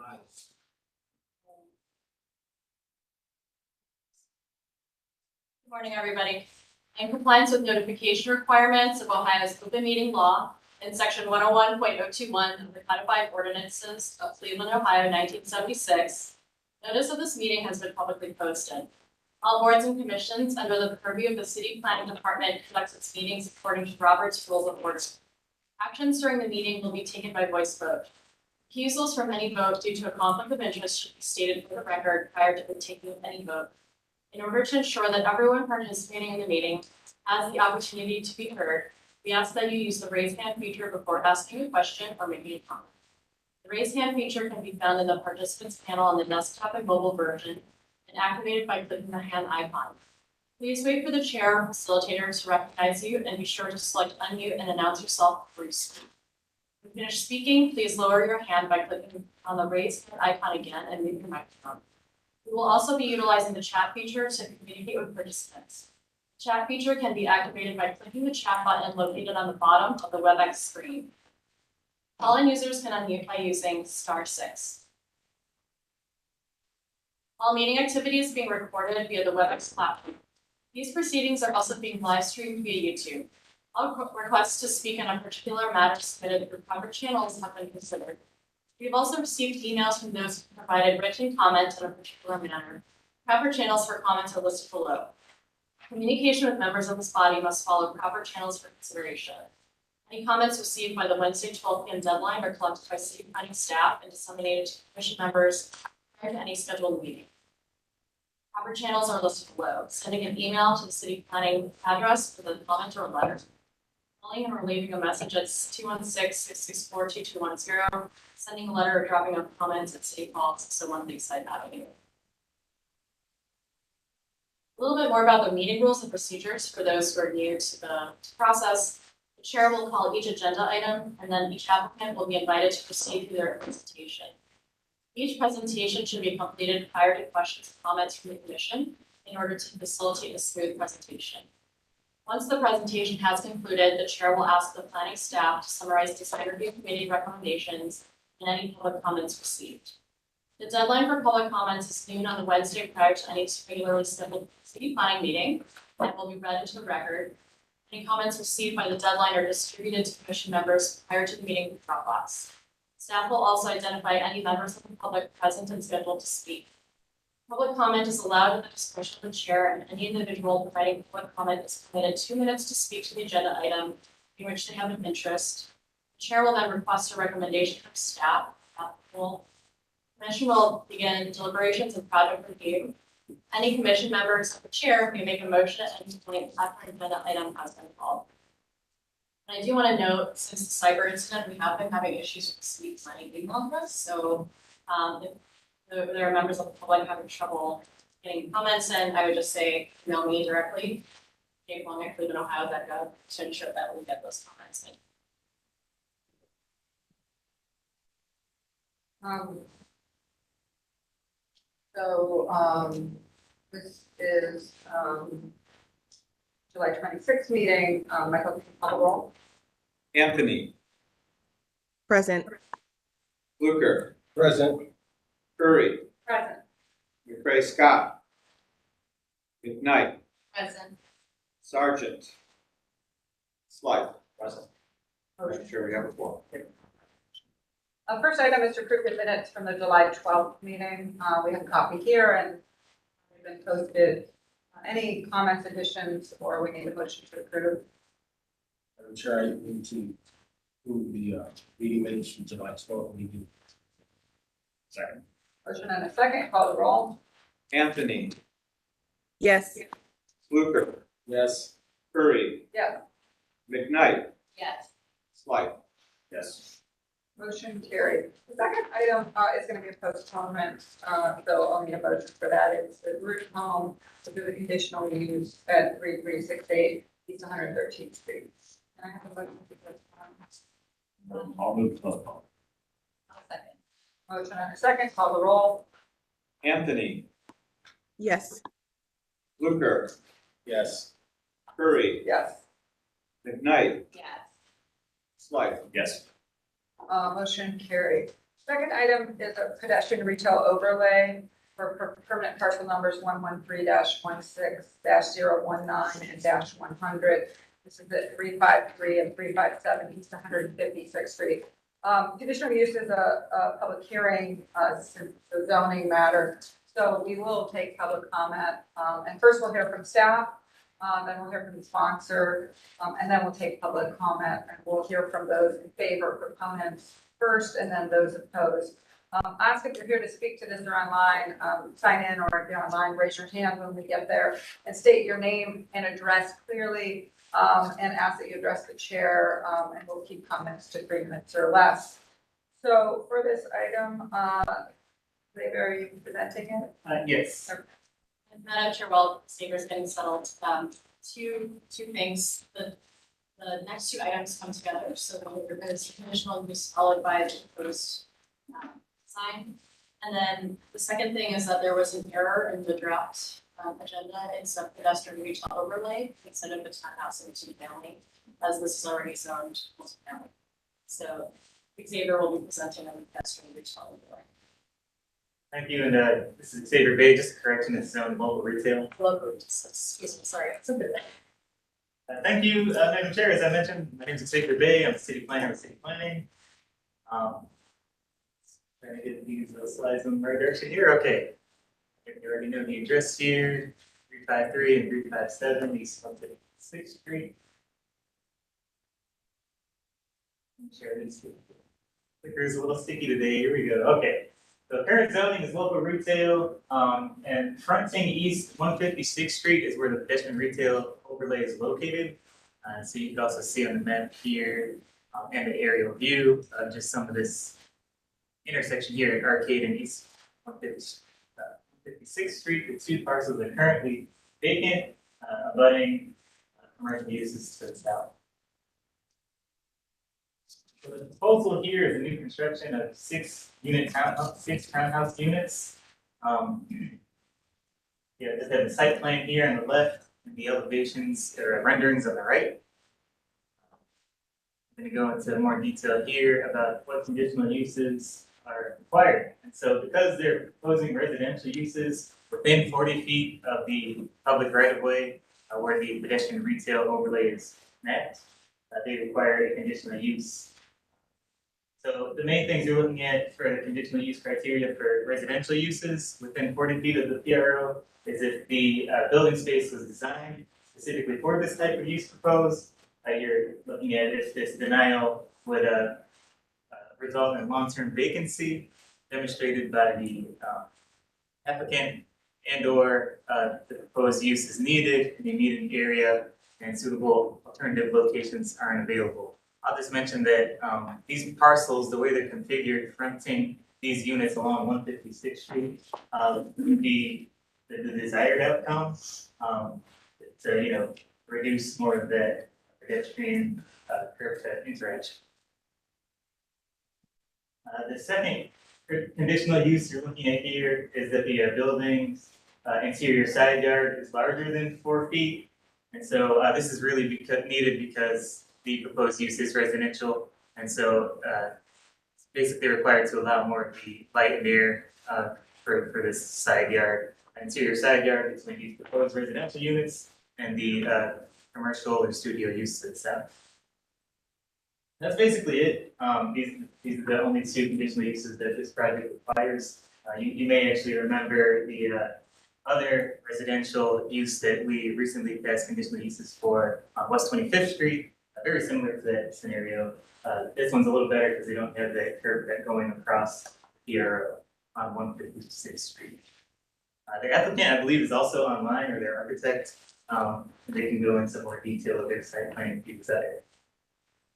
Good morning, everybody. In compliance with notification requirements of Ohio's open meeting law in section 101.021 of the codified ordinances of Cleveland, Ohio, 1976, notice of this meeting has been publicly posted. All boards and commissions under the purview of the City Planning Department conducts its meetings according to Robert's Rules of Order. Actions during the meeting will be taken by voice vote. Recusals from any vote due to a conflict of interest should be stated for the record prior to the taking of any vote. In order to ensure that everyone participating in the meeting has the opportunity to be heard, we ask that you use the raise hand feature before asking a question or making a comment. The raise hand feature can be found in the participants panel on the desktop and mobile version and activated by clicking the hand icon. Please wait for the chair or facilitator to recognize you and be sure to select unmute and announce yourself before you speak. When you finish speaking, please lower your hand by clicking on the raise hand icon again and mute your microphone. We will also be utilizing the chat feature to communicate with participants. The chat feature can be activated by clicking the chat button located on the bottom of the WebEx screen. Call-in users can unmute by using *6. All meeting activity is being recorded via the WebEx platform. These proceedings are also being live streamed via YouTube. All requests to speak on a particular matter submitted through proper channels have been considered. We have also received emails from those who provided written comment in a particular manner. Proper channels for comments are listed below. Communication with members of this body must follow proper channels for consideration. Any comments received by the Wednesday 12 p.m. deadline are collected by City Planning staff and disseminated to commission members prior to any scheduled meeting. Proper channels are listed below. Sending an email to the City Planning address with a comment or a letter. Calling or leaving a message at 216-664-2210. Sending a letter or dropping off comments at City Hall 601 Lakeside Avenue. A little bit more about the meeting rules and procedures for those who are new to the process. The chair will call each agenda item, and then each applicant will be invited to proceed through their presentation. Each presentation should be completed prior to questions and comments from the commission in order to facilitate a smooth presentation. Once the presentation has concluded, the chair will ask the planning staff to summarize design review committee recommendations and any public comments received. The deadline for public comments is noon on the Wednesday prior to any regularly scheduled city planning meeting and will be read into the record. Any comments received by the deadline are distributed to commission members prior to the meeting with Dropbox. Staff will also identify any members of the public present and scheduled to speak. Public comment is allowed at the discretion of the chair, and any individual providing public comment is permitted 2 minutes to speak to the agenda item in which they have an interest. The chair will then request a recommendation from staff. Commission will begin deliberations and project review. Any commission members of the chair may make a motion at any point after an agenda item has been called. And I do want to note, since the cyber incident, we have been having issues with the city planning email address. So if there are members of the public having trouble getting comments in, I would just say email me directly, jlong@clevelandohio.gov, to ensure that we get those comments in. This is July 26th meeting. Michael, can you call the roll? Anthony, Present. Fluker, Present. Curry, Present. McCray Scott, McKnight, Present. Sargent, Slythe. Present. Madam Chair, we have a quorum. First item is to approve the minutes from the July 12th meeting. We have a copy here and they've been posted. Any comments, additions, or we need a motion to approve? Madam Chair, I need to approve the meeting minutes from July 12th meeting. Second. Motion and a second. Call the roll. Anthony, Yes. Fluker, Yes. Curry, Yes. McKnight, Yes. Slythe. Yes. Motion carried. The second item is going to be a postponement, so I'll need a motion for that. It's the group home to do the conditional use at 3368 East 113th Street. Can I have a motion to postpone? I'll move to postpone. Second. Motion and a second. Call the roll. Anthony, Yes. Fluker, Yes. Curry, Yes. McKnight, Yes. Slythe. Yes. Motion carried. Second item is a pedestrian retail overlay for permanent parcel numbers 113-16-019 and -100. This is at 353 and 357 East 156th Street. Conditional use is a public hearing, since it's a zoning matter. So we will take public comment, and first we'll hear from staff, then we'll hear from the sponsor, and then we'll take public comment, and we'll hear from those in favor, proponents first, and then those opposed. Ask if you're here to speak to this or online, sign in, or if you're online, raise your hand when we get there, and state your name and address clearly, and ask that you address the chair, and we'll keep comments to 3 minutes or less. So for this item, Xavier, are you presenting it? Yes. And Madam Chair, while the speaker's getting settled, two things. The next two items come together, so we're going to see conditional use followed by the proposed sign. And then the second thing is that there was an error in the draft agenda. It's a pedestrian retail overlay instead of a townhouse and two-family, as this is already zoned multi-family. So Xavier will be presenting on the pedestrian retail overlay. Thank you, and this is Xavier Bay, just a correction, it's zoned local retail. Local, excuse me, sorry. It's a bit. Thank you, Madam Chair, as I mentioned, my name is Xavier Bay, I'm a city planner with city planning. Trying to get these slides in the right direction here, okay. You already know the address here, 353 and 357 East 156th Street. Share this. Clicker's a little sticky today, here we go, okay. So current zoning is local retail, and fronting east 156th Street is where the pedestrian retail overlay is located. So you can also see on the map here, and the aerial view, just some of this intersection here at Arcade and East 156th Street. The two parcels are currently vacant, abutting commercial uses to the south. So the proposal here is a new construction of 6 townhouse units. Yeah, just have the site plan here on the left and the elevations or renderings on the right. I'm going to go into more detail here about what conditional uses are required. And so because they're proposing residential uses within 40 feet of the public right of way where the pedestrian retail overlay is met, they require a conditional use. So the main things you're looking at for the conditional use criteria for residential uses within 40 feet of the PRO is if the building space was designed specifically for this type of use proposed. You're looking at if this denial would result in long-term vacancy demonstrated by the applicant and or the proposed use is needed in the immediate area and suitable alternative locations aren't available. I'll just mention that these parcels, the way they're configured, fronting these units along 156th Street, would be the desired outcome to reduce more of that pedestrian curb cut interaction. The second conditional use you're looking at here is that the building's interior side yard is larger than 4 feet, and so this is really needed because the proposed use is residential, and so it's basically required to allow more of the light and air for this side yard, interior side yard between these proposed residential units and the commercial or studio use itself. That's basically it. These are the only two conditional uses that this project requires. You may actually remember the other residential use that we recently passed conditional uses for on West 25th Street. Very similar to that scenario. This one's a little better because they don't have that curb cut going across here on 156th Street. The applicant, I believe, is also online, or their architect. They can go into more detail of their site plan if you desire.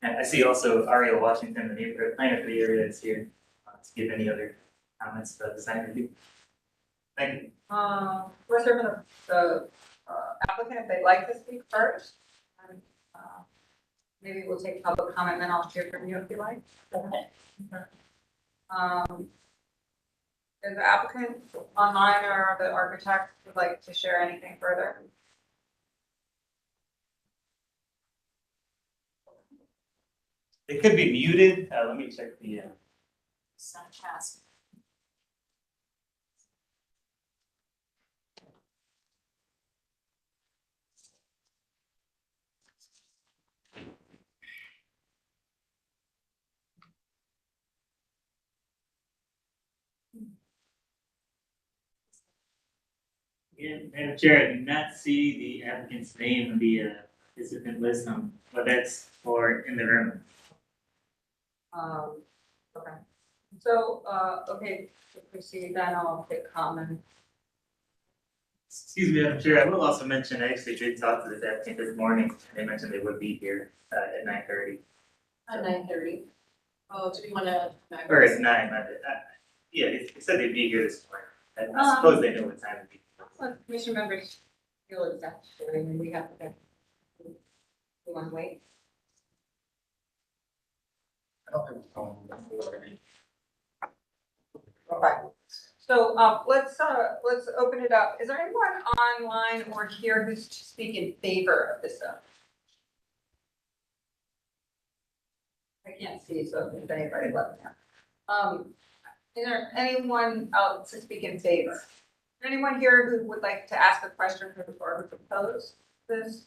And I see also Ariel Washington, the neighborhood planner for the area, is here to give any other comments about the design review. Thank you. We're serving the applicant if they'd like to speak first. And, maybe we'll take public comment, then I'll hear from you if you like. Is the applicant online or the architect would like to share anything further? They could be muted. Let me check the Senate task. Yeah, Madam Chair, I do not see the applicant's name on the participant list, but that's for in the room. Okay. So, okay, to proceed, then I'll take comment. Excuse me, Madam Chair, I will also mention, I actually did talk to this applicant this morning, and they mentioned they would be here at 9:30. At 9:30. Oh, do we wanna? Or it's 9, yeah, they said they'd be here this morning. I suppose they know what time it is. Let commission members feel exactly, I mean, we have to. We want to wait? I don't have a problem with that. Okay. So, let's open it up. Is there anyone online or here who's to speak in favor of this? I can't see, so if anybody let me know. Is there anyone else to speak in favor? Anyone here who would like to ask a question for the board who proposed this,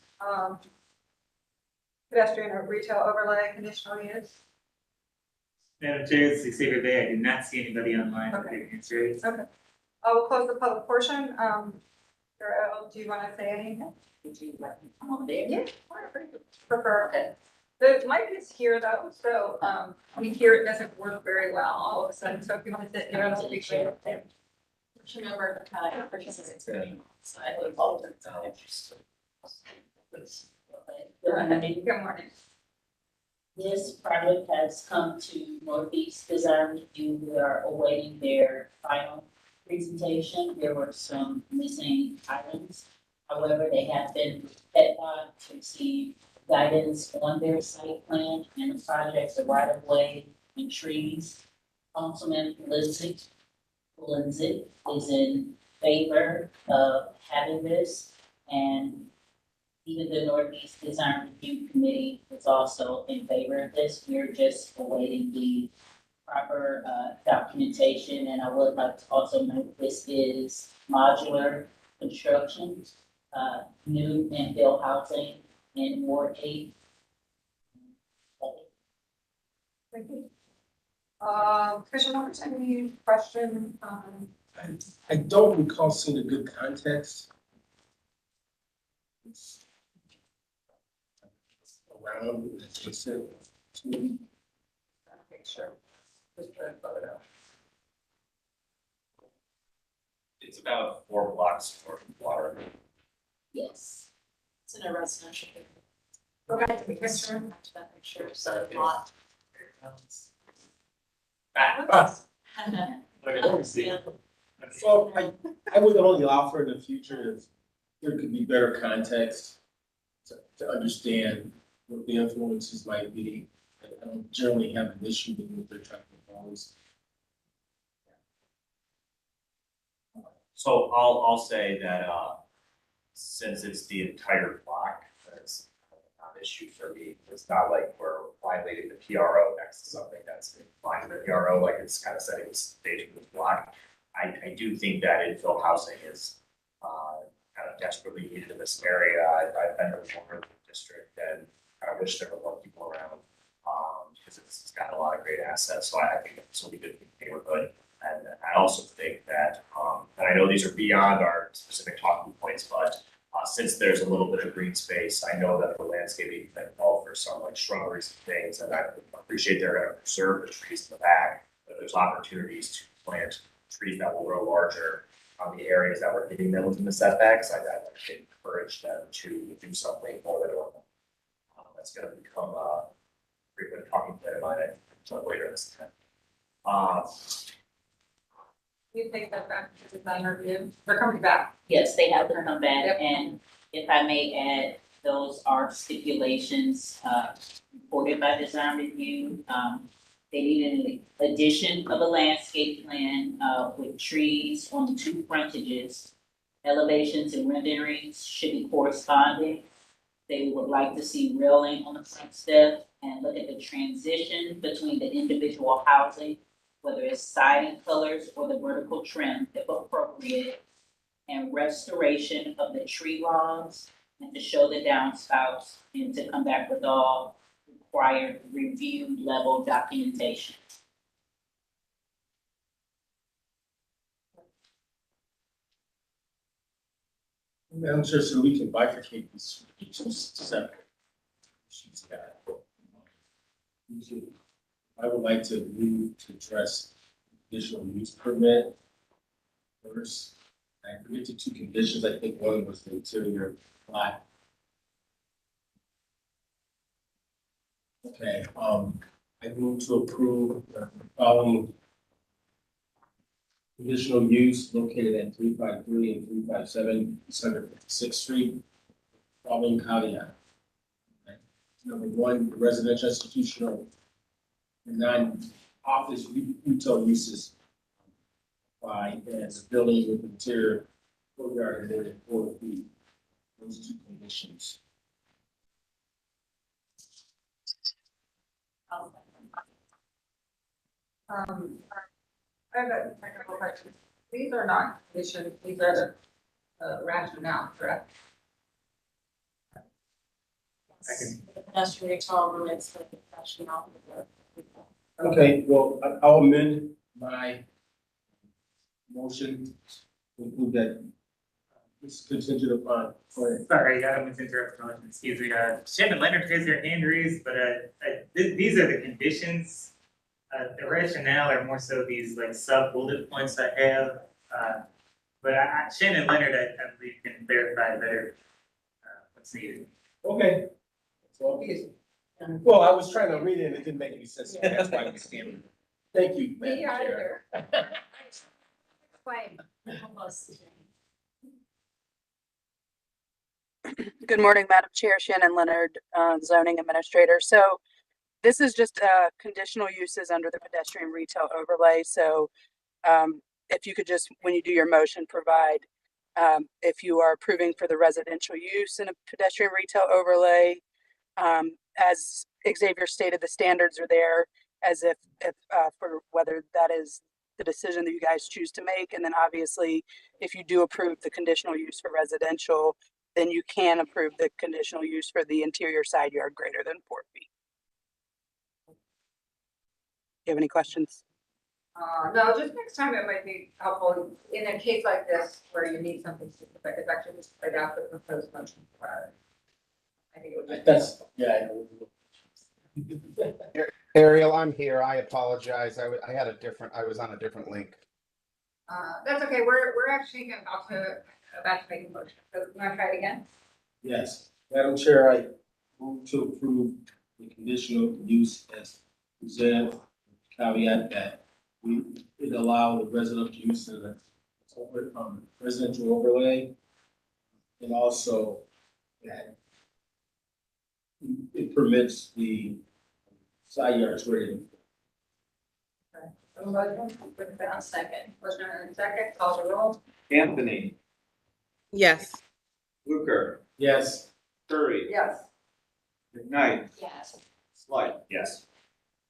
pedestrian or retail overlay conditional use? Madam Chair, this is Xavier Bay, I did not see anybody online with their answers. I will close the public portion. Cheryl, do you want to say anything? Would you like me to come over there? Yeah, whatever you prefer. Okay. The mic is here though, so, we hear it doesn't work very well all of a sudden, so if you want to sit there, it'll be great. Remember, purchases experience, so I would follow the time. Good morning. This project has come to Northeast Design Review. We are awaiting their final presentation. There were some missing items. However, they have been advised to receive guidance on their site plan and the projects of right of way and trees. Councilman Lindsay is in favor of having this, and even the Northeast Design Review Committee is also in favor of this. We're just awaiting the proper documentation, and I would like to also note this is modular construction, new and built housing in Ward 8. Thank you. Commissioner Roberts, any question? I don't recall seeing a good context. It's around, as I said, Okay, sure. Just put a photo. It's about 4 blocks north of water. Yes. It's in a residential. Go back to the picture. Back to that picture, so a lot. Well, I would only offer in the future if there could be better context to understand what the influences might be. I don't generally have an issue with what they're trying to propose. So I'll say that, since it's the entire block, that's not an issue for me. It's not like we're violating the PRO next to something that's in line with the PRO, like it's kind of setting the stage for this block. I do think that infill housing is, kind of desperately needed in this area. I've been to the district and I wish there were more people around, because it's got a lot of great assets. So I think this will be good for the neighborhood. And I also think that, and I know these are beyond our specific talking points, but since there's a little bit of green space, I know that the landscaping can call for some like shrubberies and things, and I appreciate they're gonna preserve the trees in the back, but there's opportunities to plant trees that will grow larger on the areas that we're hitting them within the setbacks. I'd encourage them to do something more than normal. That's gonna become a frequent talking point of mine until later this time. You take that back to design review. They're coming back. Yes, they have to come back, Yep. and if I may add, those are stipulations, reported by design review. They need an addition of a landscape plan, with trees on the 2 frontages. Elevations and renderings should be corresponding. They would like to see railing on the front step and look at the transition between the individual housing whether it's siding colors or the vertical trim if appropriate, and restoration of the tree logs, and to show the downspouts, and to come back with all required review level documentation. Madam Chair, so we can bifurcate these two separate. She's got. I would like to move to address conditional use permit first. I forget the two conditions, I think one was the interior lot. Okay, I move to approve the following conditional use located at 353 and 357 East 156th Street. Following caveat. Okay. Number one, residential, institutional, and non-office retail uses apply as a building with interior courtyard and more than 4 feet. Those two conditions. I have a technical question. These are not conditions, these are the rationale, correct? The pedestrian retail limits the rationale for the. Okay, well, I'll amend my motion to include that it's contingent upon, go ahead. Sorry, I don't mean to interrupt, excuse me, Shannon Leonard has your hand raised, but, these are the conditions. The rationale are more so these like sub bullet points I have, but Shannon Leonard, I believe can verify better, what's needed. Okay. So, well, I was trying to read it and it didn't make any sense, to me. That's why I was standing. Thank you, Madam Me Chair. either. Explain. Good morning, Madam Chair, Shannon Leonard, zoning administrator. So this is just conditional uses under the pedestrian retail overlay. So if you could just, when you do your motion, provide if you are approving for the residential use in a pedestrian retail overlay. As Xavier stated, the standards are there as if for whether that is the decision that you guys choose to make. And then obviously, if you do approve the conditional use for residential, then you can approve the conditional use for the interior side yard greater than 4 feet. Do you have any questions? No, just next time it might be helpful in a case like this where you need something specific, it's actually just right out the proposed motion. I think it would be. That's, yeah. Ariel, I'm here. I apologize. I was on a different link. That's okay, we're actually about to make a motion, so you wanna try it again? Yes, Madam Chair, I move to approve the conditional use as presented, caveat that it allow the residential use in the residential overlay. And also that it permits the side yards rating. Second. Motion and second, call the roll. Anthony, Yes. Fluker, Yes. Curry, Yes. McKnight, Yes. Slight. Yes.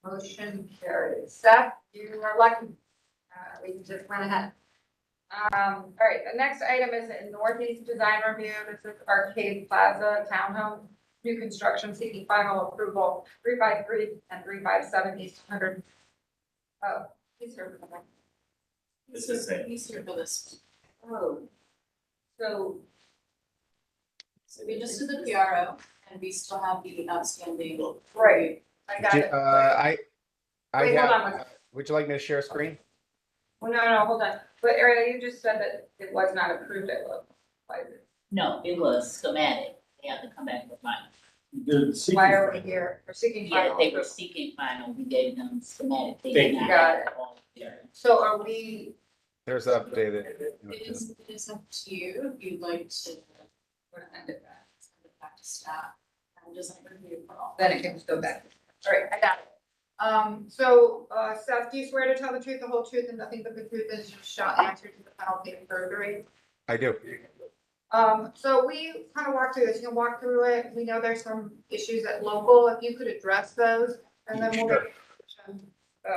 Motion carried. Seth, you are lucky. We just went ahead. All right, the next item is in Northeast Design Review. This is Arcade Plaza Townhome, new construction seeking final approval, 353 and 357 East 100. Oh, he's here for that. This is it. He's here for this. Oh. So. So we just did the PRO and we still have the outstanding. Right, I got it. I Wait, hold have, on. would you like me to share screen? Well, no, hold on. But Ariel, you just said that it was not approved at local. Why is it? No, it was schematic, they have to come back with final. The seeking- Why are we here? We're seeking Yeah, final they were approval. seeking final, we gave them schematic, they Thank did you. not Got have all of their. So are we, There's updated. It is up to you if you'd like to we're gonna end it that. send it back to staff and design review for all. Then it can just go back. All right, I got it. So, Seth, do you swear to tell the truth, the whole truth, and nothing but the truth as you shall answer to the penalty of perjury? I do. So we kind of walked through this, you can walk through it. We know there's some issues at local, if you could address those, and then we'll. Sure.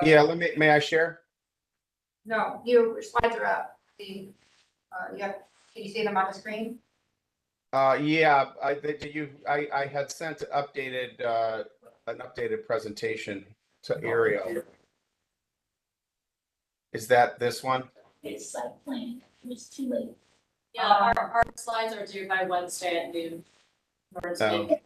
Yeah, may I share? No, your slides are up. The, can you see them on the screen? Yeah, I had sent updated, an updated presentation to Ariel. Is that this one? It's site plan, it was too late. Yeah, our slides are due by Wednesday at noon. in order to Oh. make-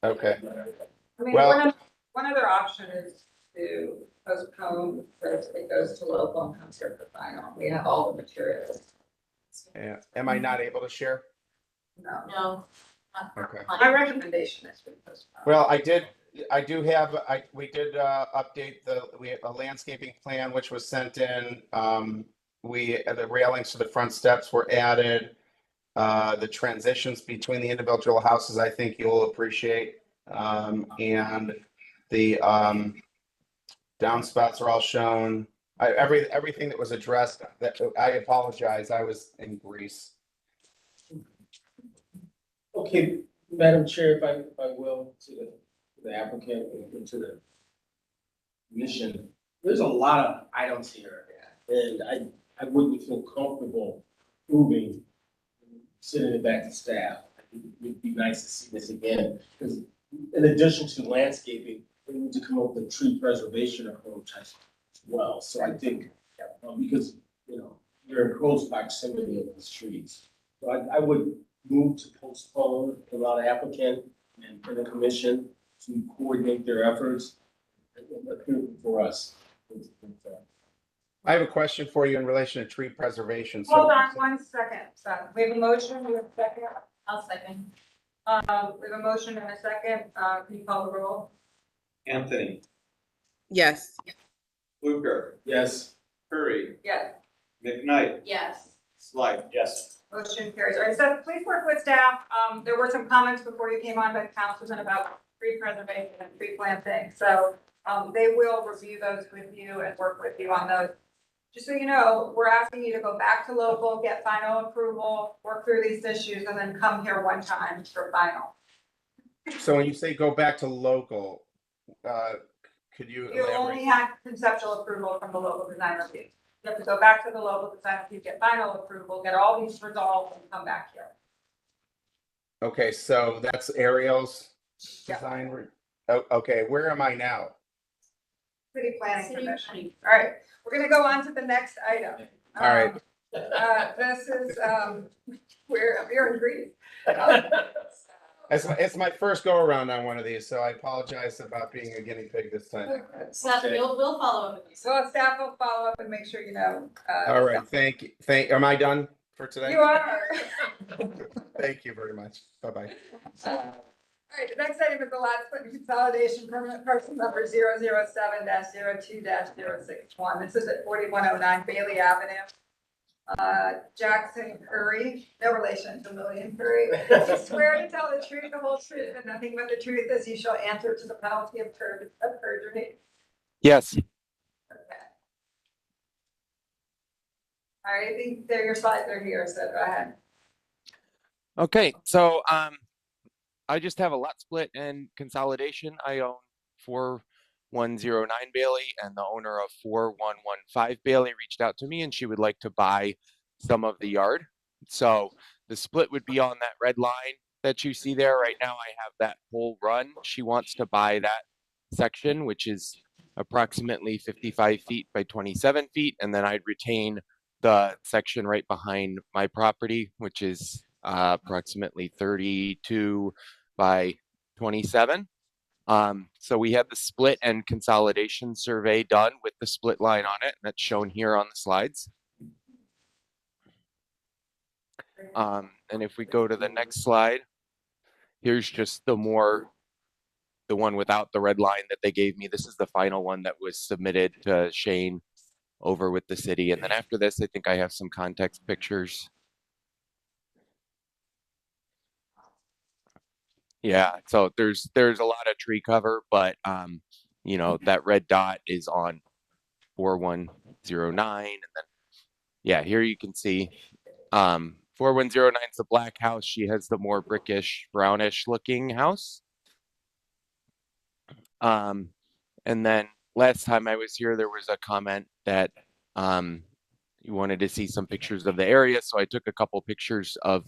Okay. I mean, Well- one other option is to postpone, first it goes to local and comes here for final. We have all the materials. Yeah. Am I not able to share? No. No. not for Okay. My planning. recommendation is we postpone. Well, we did update we have a landscaping plan which was sent in. The railings to the front steps were added. The transitions between the individual houses, I think you'll appreciate. And the downspouts are all shown. Everything that was addressed, that I apologize, I was in Greece. Okay, Madam Chair, if I will, to the applicant and to the commission, there's a lot of items here. And I wouldn't feel comfortable moving, sending it back to staff. It would be nice to see this again, because in addition to landscaping, we need to come up with a tree preservation approach as well. So I think, because, you're in close proximity of these trees. So I would move to postpone, allow the applicant and for the commission to coordinate their efforts for us. I have a question for you in relation to tree preservation. So- Hold on 1 second, son. We have a motion, we have a second. I'll second. We have a motion and a second. Can you call the roll? Anthony, Yes. Fluker, Yes. Curry, Yes. McKnight, Yes. Slight. Yes. Motion carries. All right, so please work with staff. There were some comments before you came on by the councilman about tree preservation and tree planting. So, they will review those with you and work with you on those. Just so you know, we're asking you to go back to local, get final approval, work through these issues, and then come here one time for final. So when you say go back to local, could you You elaborate? only have conceptual approval from the local design review. You have to go back to the local design review, get final approval, get all these resolved, and come back here. Okay, so that's Ariel's Yeah. design. Okay, where am I now? City Planning City Commission. planning. All right, we're gonna go on to the next item. All right. This is, we're in Greece. It's my first go around on one of these, so I apologize about being a guinea pig this time. Seth, we'll follow up with you. So staff will follow up and make sure you know. All right, thank you. Am I done for today? You are. Thank you very much. Bye-bye. All right, the next item is the lot split and consolidation permanent parcel number 007-02-061. This is at 4109 Bailey Avenue. Jackson Curry, no relation to William Curry. You swear to tell the truth, the whole truth, and nothing but the truth as you shall answer to the penalty of perjury. Yes, Okay. All right, I think your slides are here, so go ahead. okay, so I just have a lot split and consolidation. I own 4109 Bailey, and the owner of 4115 Bailey reached out to me and she would like to buy some of the yard. So the split would be on that red line that you see there. Right now I have that whole run. She wants to buy that section, which is approximately 55 feet by 27 feet, and then I'd retain the section right behind my property, which is approximately 32 by 27. So we had the split and consolidation survey done with the split line on it, and that's shown here on the slides. And if we go to the next slide, here's just the one without the red line that they gave me. This is the final one that was submitted to Shane over with the city. And then after this, I think I have some context pictures. Yeah, so there's a lot of tree cover, but you know, that red dot is on 4109, and then yeah, here you can see 4109 is the black house. She has the more brickish, brownish looking house. And then last time I was here, there was a comment that you wanted to see some pictures of the area, so I took a couple pictures of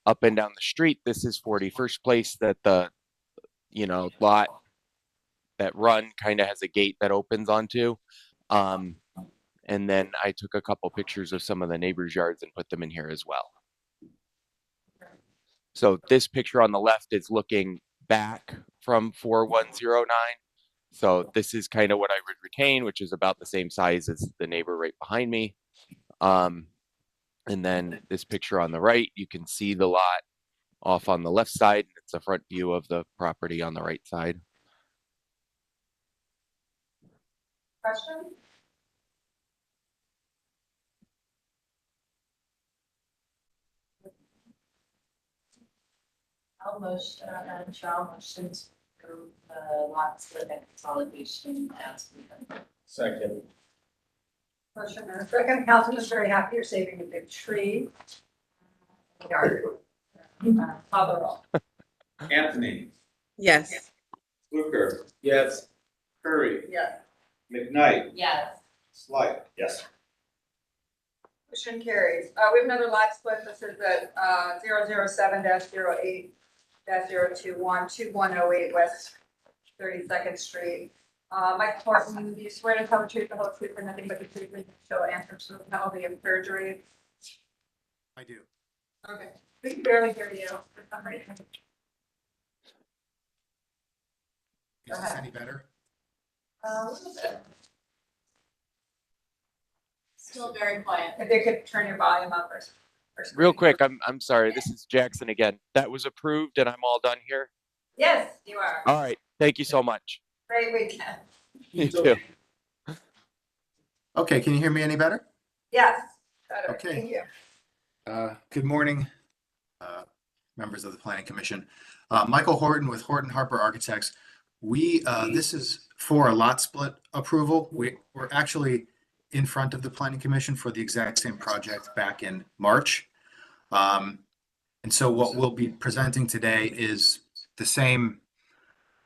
up and down the street. This is 41st Place, that the lot that run kind of has a gate that opens onto. And then I took a couple pictures of some of the neighbors' yards and put them in here as well. So this picture on the left is looking back from 4109. So this is kind of what I would retain, which is about the same size as the neighbor right behind me. And then this picture on the right, you can see the lot off on the left side. It's a front view of the property on the right side. Question? Almost, motion to lot split and consolidation as presented. Second. Motion and a second. Councilman is very happy you're saving a big tree. Yard. Call the roll. Anthony, Yes. Fluker, Yes. Curry, Yes. McKnight, Yes. Slight. Yes. Motion carries. We have another lot split. This is at 007-08-021-2108 West 32nd Street. Mike Horton, do you swear to tell the truth, the whole truth, and nothing but the truth, and shall answer to the penalty of perjury? I do. Okay. We can barely hear you for some reason. Is this any better? A little bit. Still very quiet. If you could turn your volume up or Real quick, I'm sorry. This is Jackson again. That was approved and I'm all done here. Yes, you are. All right. Thank you so much. Great weekend. You too. Okay, can you hear me any better? Yes. Better. Okay. Thank you. Good morning, members of the Planning Commission. Michael Horton with Horton Harper Architects. This is for a lot split approval. We're actually in front of the Planning Commission for the exact same project back in March. And so what we'll be presenting today is the same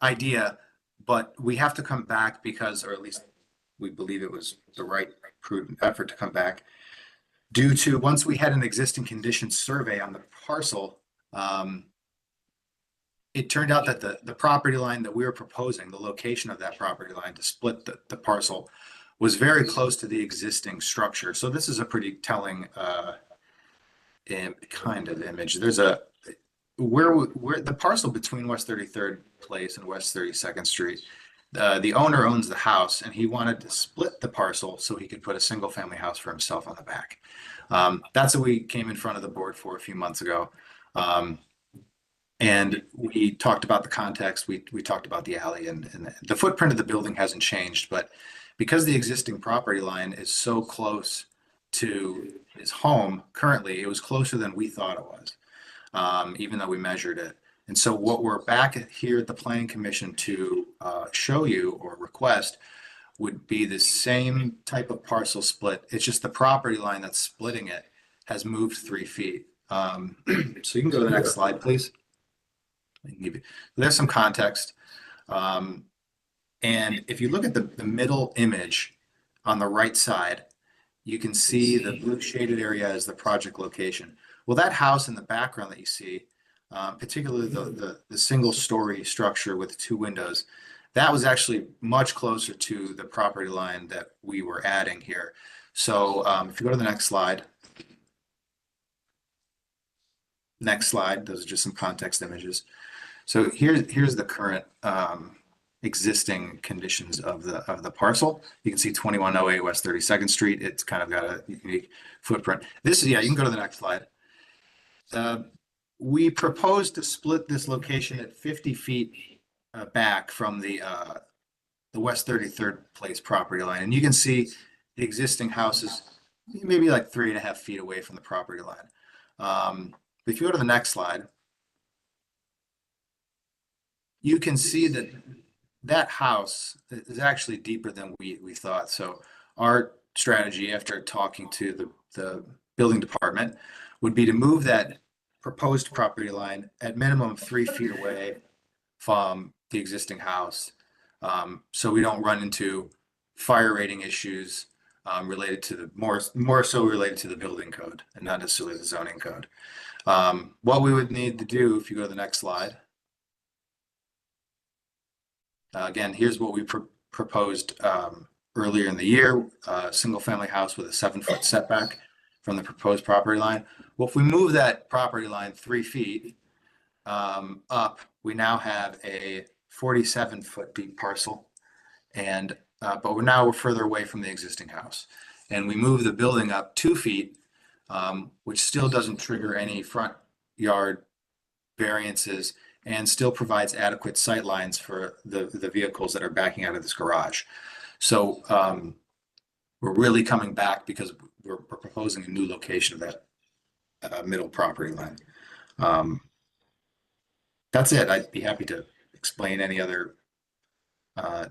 idea, but we have to come back because, or at least we believe it was the right prudent effort to come back, due to once we had an existing conditions survey on the parcel, it turned out that the property line that we were proposing, the location of that property line to split the parcel, was very close to the existing structure. So this is a pretty telling kind of image. There's where the parcel between West 33rd Place and West 32nd Street, the owner owns the house and he wanted to split the parcel so he could put a single family house for himself on the back. That's what we came in front of the board for a few months ago. And we talked about the context, we talked about the alley, and the footprint of the building hasn't changed, but because the existing property line is so close to his home currently, it was closer than we thought it was, even though we measured it. And so what we're back here at the Planning Commission to show you or request would be the same type of parcel split. It's just the property line that's splitting it has moved 3 feet. So you can go to the next slide, please. There's some context. And if you look at the middle image on the right side, you can see the blue shaded area as the project location. Well, that house in the background that you see, particularly the single story structure with 2 windows, that was actually much closer to the property line that we were adding here. So if you go to the next slide. Next slide, those are just some context images. So here's the current existing conditions of the parcel. You can see 2108 West 32nd Street. It's kind of got a unique footprint. This is, yeah, you can go to the next slide. We proposed to split this location at 50 feet back from the West 33rd Place property line. And you can see the existing house is maybe like 3.5 feet away from the property line. If you go to the next slide, you can see that that house is actually deeper than we thought. So our strategy after talking to the building department would be to move that proposed property line at minimum 3 feet away from the existing house. So we don't run into fire rating issues related to the, more so related to the building code and not necessarily the zoning code. What we would need to do, if you go to the next slide. Again, here's what we proposed earlier in the year, single family house with a 7-foot setback from the proposed property line. Well, if we move that property line 3 feet up, we now have a 47-foot deep parcel. And, but we're further away from the existing house. And we move the building up 2 feet, which still doesn't trigger any front yard variances and still provides adequate sight lines for the vehicles that are backing out of this garage. So we're really coming back because we're proposing a new location of that middle property line. That's it. I'd be happy to explain any other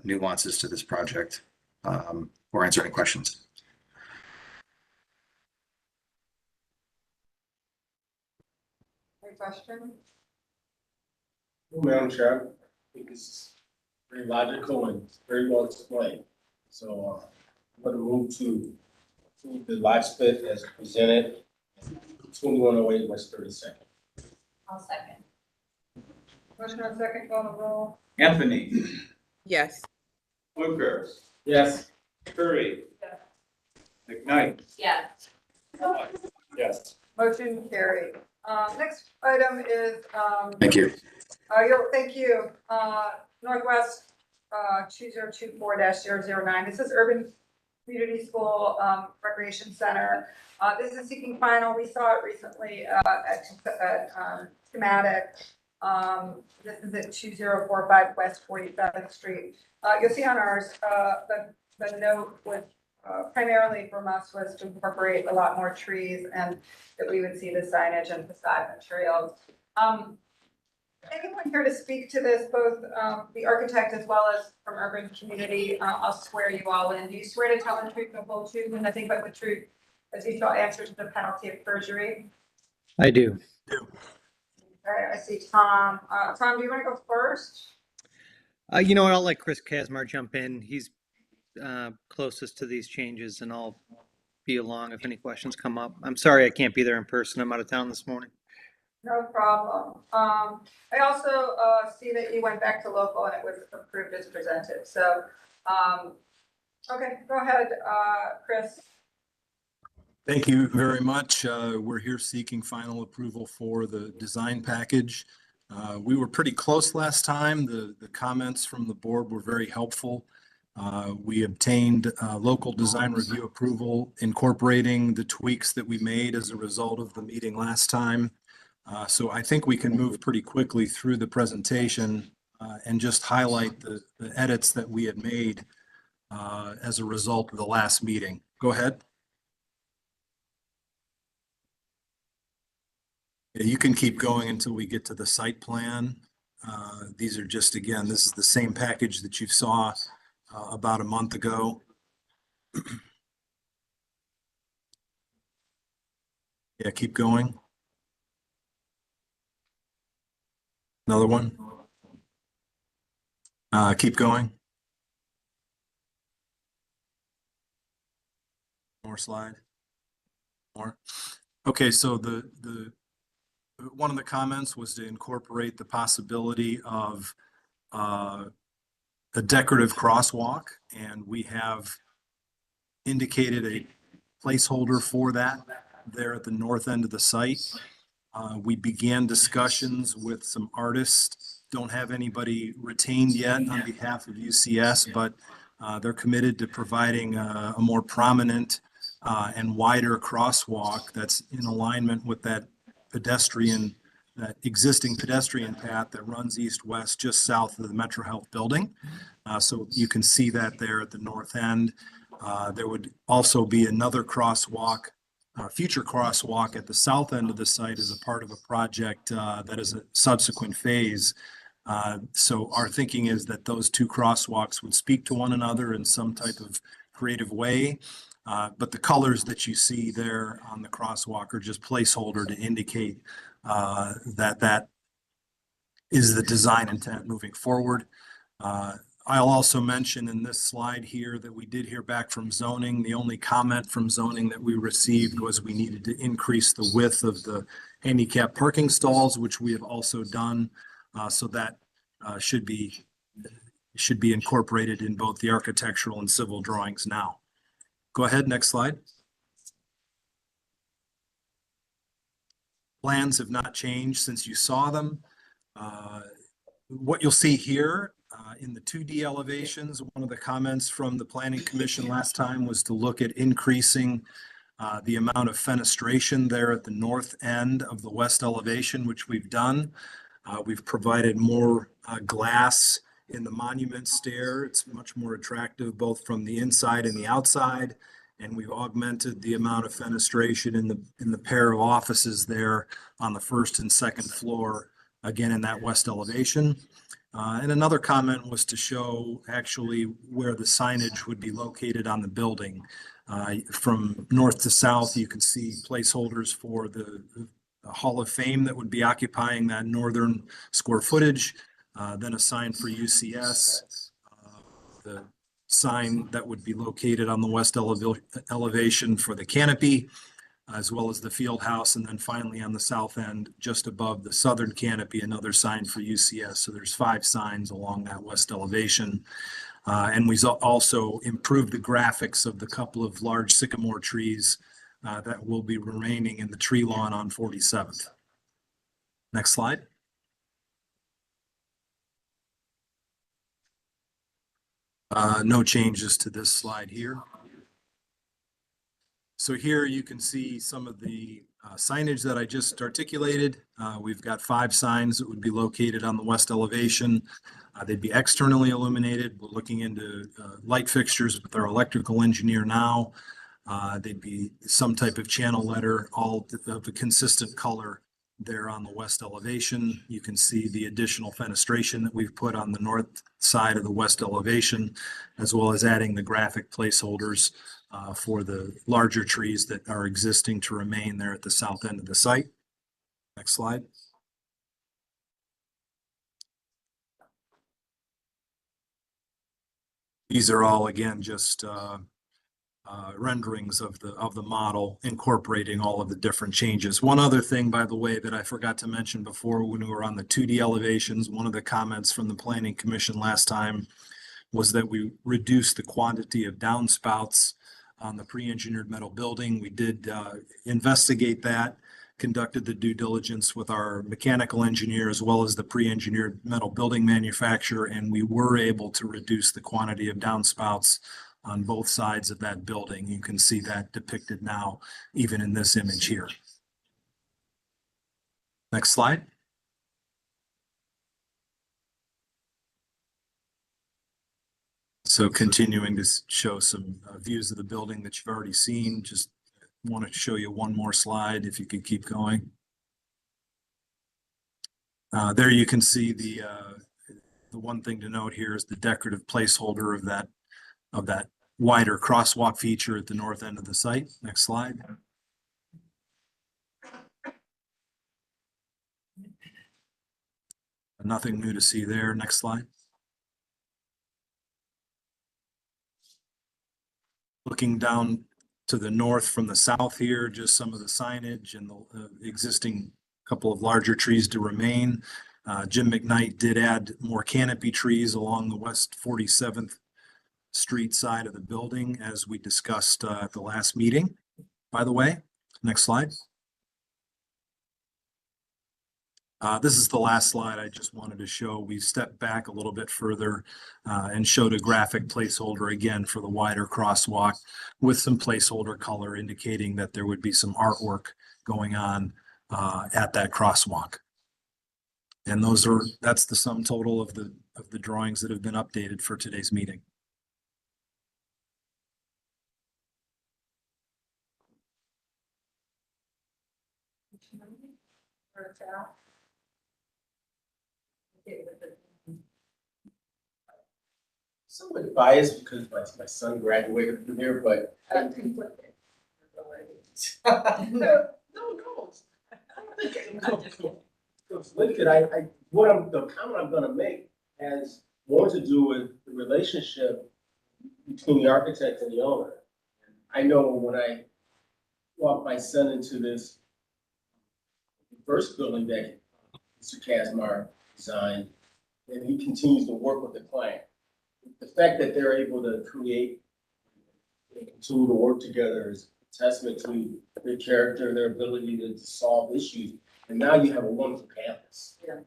nuances to this project or answer any questions. Any questions? Well, Madam Chair, I think this is very logical and very well explained. So I'm going to move to approve the lot split as presented, 2108 West 32nd. I'll second. Motion and second, call the roll. Anthony, Yes. Fluker, Yes. Curry. Yes. McKnight. Yeah. Yes. Motion carried. Next item is, Thank you. thank you, Northwest 2024-009. This is Urban Community School Recreation Center. This is seeking final. We saw it recently at schematic. This is at 2045 West 47th Street. You'll see on ours, the note was primarily from us was to incorporate a lot more trees and that we would see the signage and facade materials. Anyone here to speak to this, both the architect as well as from Urban Community? I'll swear you all in. Do you swear to tell the truth, the whole truth, and nothing but the truth as you shall answer to the penalty of perjury? I do. All right, I see Tom. Tom, do you want to go first? You know what? I'll let Chris Kasmar jump in. He's closest to these changes, and I'll be along if any questions come up. I'm sorry I can't be there in person. I'm out of town this morning. No problem. I also see that you went back to local and it was approved as presented. So, okay, go ahead, Chris. Thank you very much. We're here seeking final approval for the design package. We were pretty close last time. The comments from the board were very helpful. We obtained local design review approval incorporating the tweaks that we made as a result of the meeting last time. So I think we can move pretty quickly through the presentation and just highlight the edits that we had made as a result of the last meeting. Go ahead. Yeah, you can keep going until we get to the site plan. These are just, again, this is the same package that you saw about a month ago. Yeah, keep going. Another one. Keep going. More slide. More. Okay, so the one of the comments was to incorporate the possibility of a decorative crosswalk, and we have indicated a placeholder for that there at the north end of the site. We began discussions with some artists. Don't have anybody retained yet on behalf of UCS, but they're committed to providing a more prominent and wider crosswalk that's in alignment with that existing pedestrian path that runs east-west just south of the Metro Health building. So you can see that there at the north end. There would also be another crosswalk, future crosswalk at the south end of the site as a part of a project that is a subsequent phase. So our thinking is that those two crosswalks would speak to one another in some type of creative way. But the colors that you see there on the crosswalk are just placeholder to indicate that is the design intent moving forward. I'll also mention in this slide here that we did hear back from zoning. The only comment from zoning that we received was we needed to increase the width of the handicap parking stalls, which we have also done. So that should be incorporated in both the architectural and civil drawings now. Go ahead, next slide. Plans have not changed since you saw them. What you'll see here in the 2D elevations, one of the comments from the Planning Commission last time was to look at increasing the amount of fenestration there at the north end of the west elevation, which we've done. We've provided more glass in the monument stair. It's much more attractive both from the inside and the outside. And we've augmented the amount of fenestration in the pair of offices there on the first and second floor, again in that west elevation. And another comment was to show actually where the signage would be located on the building. From north to south, you can see placeholders for the Hall of Fame that would be occupying that northern square footage, then a sign for UCS, the sign that would be located on the west elevation for the canopy, as well as the field house, and then finally on the south end, just above the southern canopy, another sign for UCS. So there's 5 signs along that west elevation. And we also improved the graphics of the couple of large sycamore trees that will be remaining in the tree lawn on 47th. Next slide. No changes to this slide here. So here you can see some of the signage that I just articulated. We've got 5 signs that would be located on the west elevation. They'd be externally illuminated. We're looking into light fixtures with our electrical engineer now. They'd be some type of channel letter, all of a consistent color there on the west elevation. You can see the additional fenestration that we've put on the north side of the west elevation, as well as adding the graphic placeholders for the larger trees that are existing to remain there at the south end of the site. Next slide. These are all, again, just renderings of the model incorporating all of the different changes. One other thing, by the way, that I forgot to mention before when we were on the 2D elevations, one of the comments from the Planning Commission last time was that we reduced the quantity of downspouts on the pre-engineered metal building. We did investigate that, conducted the due diligence with our mechanical engineer as well as the pre-engineered metal building manufacturer, and we were able to reduce the quantity of downspouts on both sides of that building. You can see that depicted now, even in this image here. Next slide. So continuing to show some views of the building that you've already seen. Just want to show you one more slide if you could keep going. There you can see the one thing to note here is the decorative placeholder of that wider crosswalk feature at the north end of the site. Next slide. Nothing new to see there. Next slide. Looking down to the north from the south here, just some of the signage and the existing couple of larger trees to remain. Jim McKnight did add more canopy trees along the west 47th Street side of the building, as we discussed at the last meeting, by the way. Next slide. This is the last slide I just wanted to show. We stepped back a little bit further and showed a graphic placeholder again for the wider crosswalk with some placeholder color indicating that there would be some artwork going on at that crosswalk. And that's the sum total of the drawings that have been updated for today's meeting. Somewhat biased because my son graduated from here, but no. Look at the comment I'm gonna make has more to do with the relationship between the architect and the owner. I know when I walked my son into this first building that Mr. Casmar designed, and he continues to work with the client. The fact that they're able to create and continue to work together is a testament to their character, their ability to solve issues. And now you have a wonderful campus. Yeah.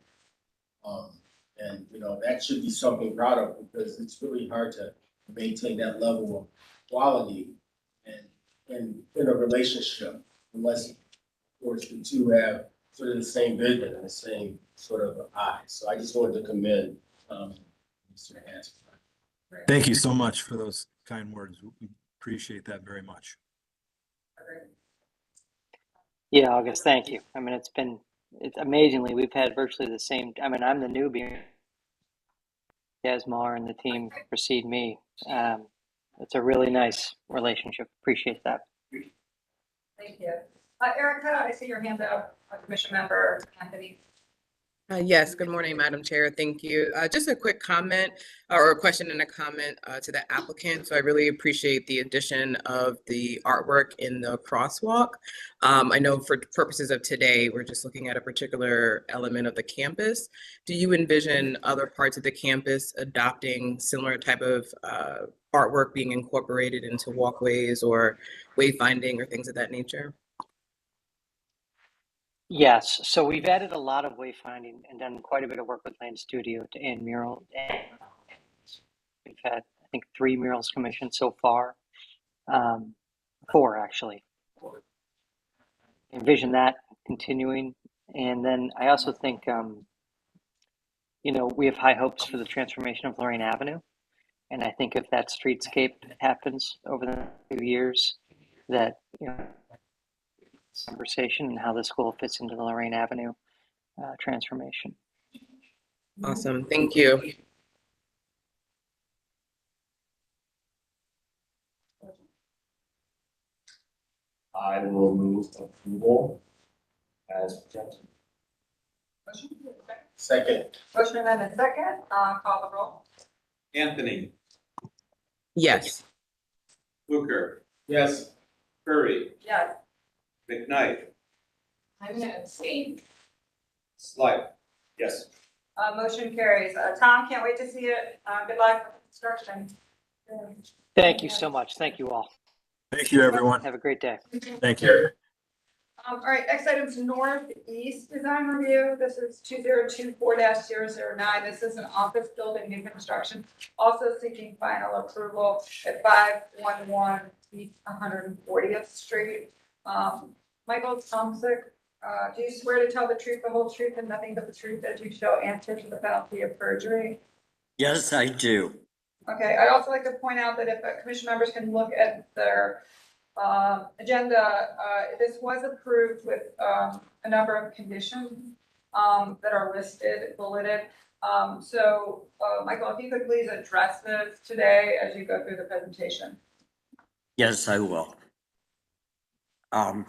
And, you know, that should be something proud of because it's really hard to maintain that level of quality and in a relationship unless, of course, the two have sort of the same vision and the same sort of eye. So I just wanted to commend Mr. Hanson. Thank you so much for those kind words. We appreciate that very much. Yeah, August, thank you. I mean, it's amazingly, we've had virtually the same, I mean, I'm the newbie. Casmar and the team precede me. It's a really nice relationship. Appreciate that. Thank you. Erica, I see your hand up, Commission Member Anthony. Yes, good morning, Madam Chair. Thank you. Just a quick comment or a question and a comment to the applicant. So I really appreciate the addition of the artwork in the crosswalk. I know for purposes of today, we're just looking at a particular element of the campus. Do you envision other parts of the campus adopting similar type of artwork being incorporated into walkways or wayfinding or things of that nature? Yes, so we've added a lot of wayfinding and done quite a bit of work with Land Studio and mural. And we've had, I think, 3 murals commissioned so far. 4 actually. Envision that continuing. And then I also think, you know, we have high hopes for the transformation of Lorraine Avenue. And I think if that streetscape happens over the next few years, that, you know, conversation and how the school fits into the Lorraine Avenue transformation. Awesome, thank you. I will move approval as presented. Motion? Second. Motion and a second, call the roll. Anthony, Yes. Fluker, Yes. Curry, Yes. McKnight, I'm gonna abstain. Slight. Yes. Motion carries. Tom, can't wait to see it. Good luck with construction. Thank you so much. Thank you all. Thank you, everyone. Have a great day. Thank you. All right, next item is Northeast Design Review. This is 2024-009. This is an office building new construction. Also seeking final approval at 511 East 140th Street. Michael Tomsick, do you swear to tell the truth, the whole truth, and nothing but the truth as you shall answer to the penalty of perjury? Yes, I do. Okay, I'd also like to point out that if commission members can look at their agenda, this was approved with a number of conditions that are listed, bulleted. So, Michael, if you could please address this today as you go through the presentation. Yes, I will. Okay.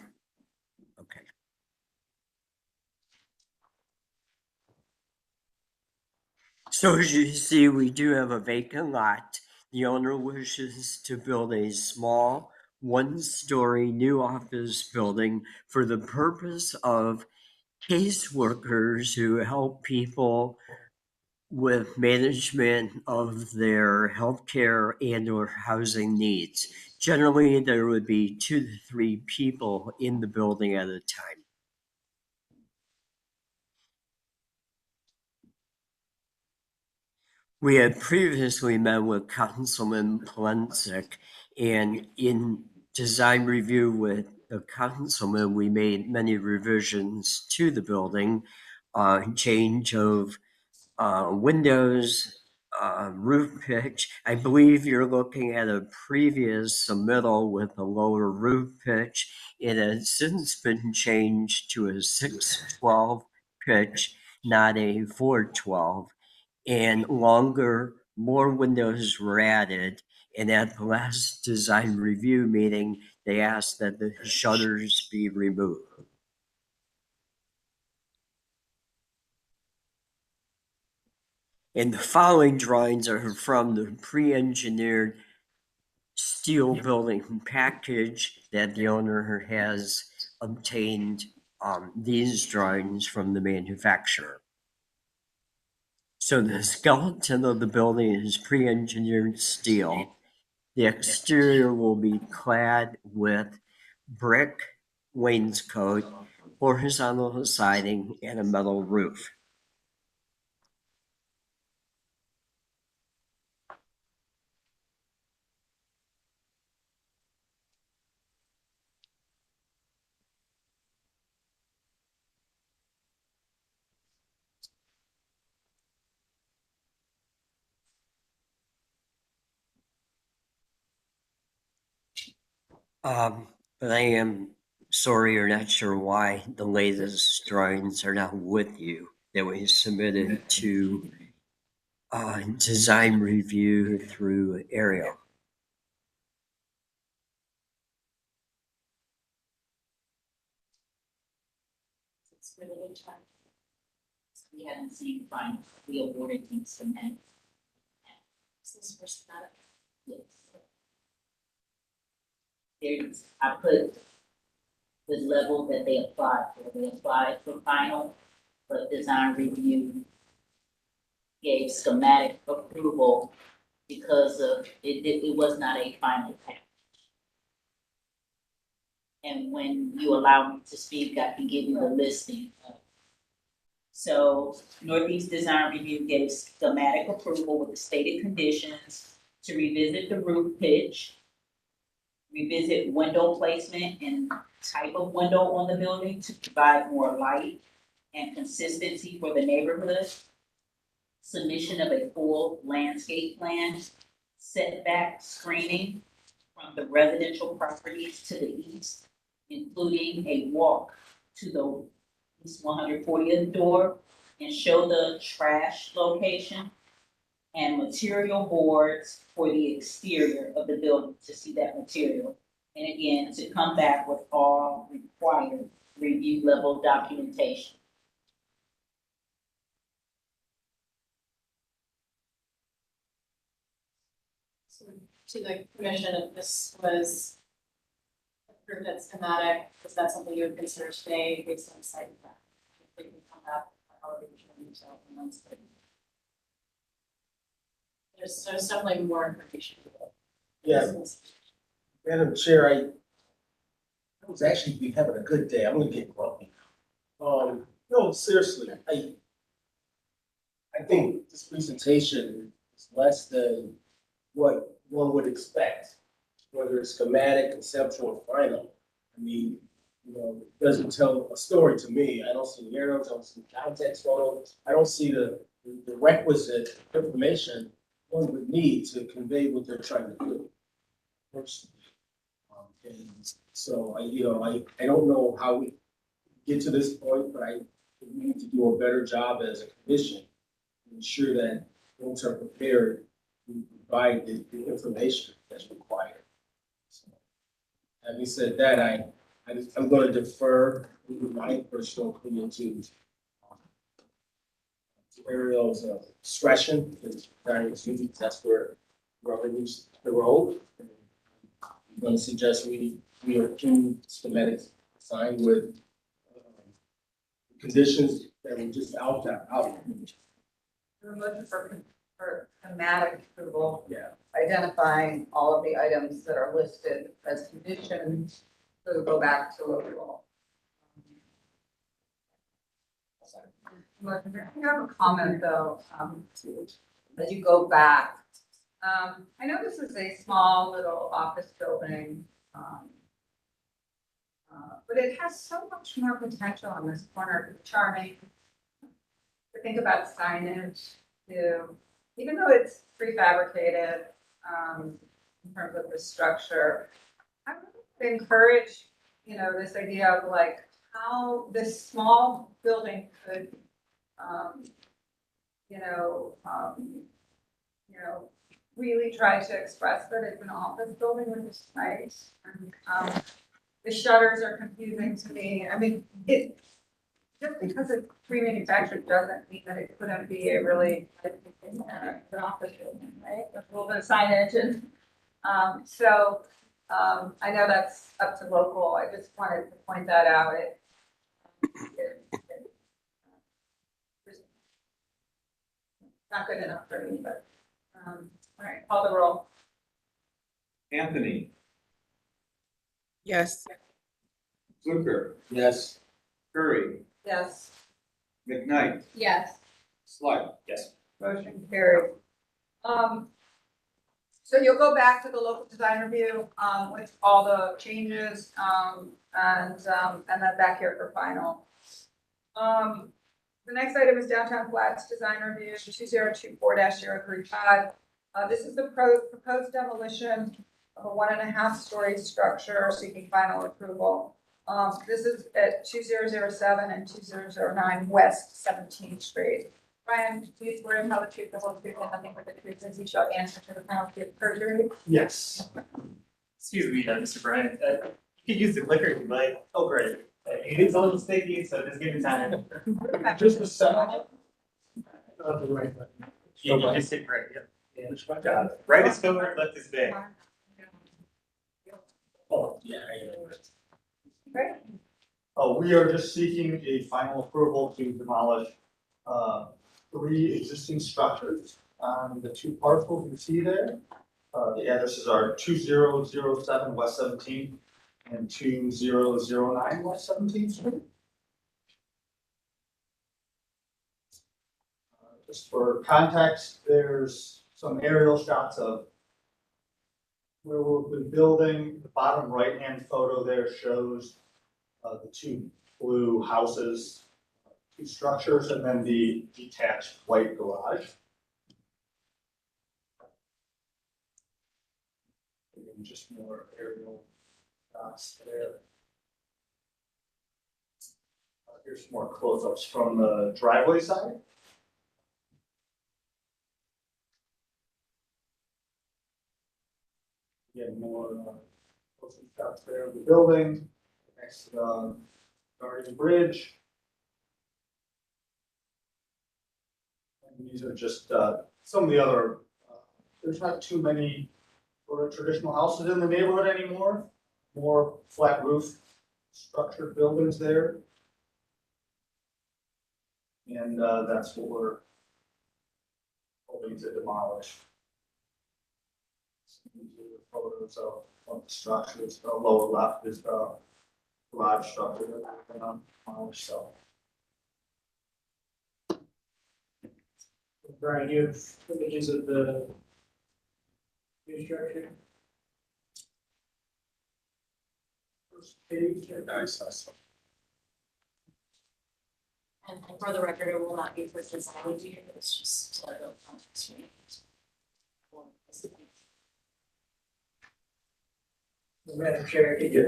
So as you see, we do have a vacant lot. The owner wishes to build a small one-story new office building for the purpose of caseworkers who help people with management of their healthcare and or housing needs. Generally, there would be 2 to 3 people in the building at a time. We had previously met with Councilman Polensek, and in design review with the councilman, we made many revisions to the building, change of windows, roof pitch. I believe you're looking at a previous submittal with a lower roof pitch. It has since been changed to a 612 pitch, not a 412. And longer, more windows were added. And at the last design review meeting, they asked that the shutters be removed. And the following drawings are from the pre-engineered steel building package that the owner has obtained these drawings from the manufacturer. So the skeleton of the building is pre-engineered steel. The exterior will be clad with brick wainscot, horizontal siding, and a metal roof. But I am sorry or not sure why the latest drawings are not with you that we submitted to design review through Ariel. It's really good time. We haven't seen final, we awarded in cement. Is this for schematic? Yes. There's, I put the level that they applied for. They applied for final, but design review gave schematic approval because of, it was not a final package. And when you allow me to speak, I can give you the listing. So Northeast Design Review gave schematic approval with the stated conditions to revisit the roof pitch, revisit window placement and type of window on the building to provide more light and consistency for the neighborhood. Submission of a full landscape plan, setback screening from the residential properties to the east, including a walk to the East 140th door and show the trash location and material boards for the exterior of the building to see that material. And again, to come back with all required review level documentation. So to the commission, if this was approved as schematic, is that something you would consider today based on site plan? If we can come back with elevation detail and then study. There's definitely more information. Yeah. Madam Chair, I was actually be having a good day. I'm gonna get grumpy. No, seriously, I think this presentation is less than what one would expect, whether it's schematic, conceptual, or final. I mean, you know, it doesn't tell a story to me. I don't see narratives, I don't see context photos. I don't see the requisite information one would need to convey what they're trying to do. Personally. And so I don't know how we get to this point, but we need to do a better job as a commission to ensure that folks are prepared to provide the information that's required. So, having said that, I'm going to defer my personal opinion to Ariel's discretion, because that's where rubber meets the road. I'm going to suggest we approve schematics signed with conditions that were just out. We're looking for schematic approval. Yeah. Identifying all of the items that are listed as conditions, so we'll go back to approval. I have a comment though, as you go back. I know this is a small little office building, but it has so much more potential on this corner, charming. To think about signage too, even though it's prefabricated, in terms of the structure. I would encourage, this idea of like how this small building could, really try to express that it's an office building, which is nice. And, the shutters are confusing to me. I mean, just because it's pre-manufactured doesn't mean that it couldn't be a really, an office building, right? With a little bit of signage and, I know that's up to local, I just wanted to point that out. It's not good enough for me, but, all right, call the roll. Anthony, Yes. Fluker, Yes. Curry, Yes. McKnight, Yes. Slight. Yes. Motion carried. So you'll go back to the local design review, with all the changes, and then back here for final. The next item is Downtown Flats Design Review 2024-035. This is the proposed demolition of a 1.5-story structure seeking final approval. This is at 2007 and 2009 West 17th Street. Brian, please swear in how the truth, the whole truth, and nothing but the truth, as you shall answer to the penalty of perjury. Yes. Excuse me, Mr. Bryant, you can use the clicker if you like. Oh, great. It is a little sticky, so just give it time. Just a second. The right button. Yeah, you just hit right, yeah. Got it. Right is forward, left is back. Oh, yeah. Great. We are just seeking a final approval to demolish, 3 existing structures on the 2 parcels you see there. The addresses are 2007 West 17th and 2009 West 17th Street. Just for context, there's some aerial shots of where we've been building. The bottom right-hand photo there shows the 2 blue houses, 2 structures, and then the detached white garage. And just more aerial shots there. Here's some more close-ups from the driveway side. Again, more close-up shots there of the building next to the Guardian Bridge. And these are just some of the other, there's not too many sort of traditional houses in the neighborhood anymore. More flat roof structured buildings there. And that's what we're hoping to demolish. These are the photos of the structures. The lower left is the garage structure that we're going to demolish. So. Brian, you have images of the new structure? First page. Nice. And for the record, it will not be for design review, it's just to go on the screen. Madam Chair, I could give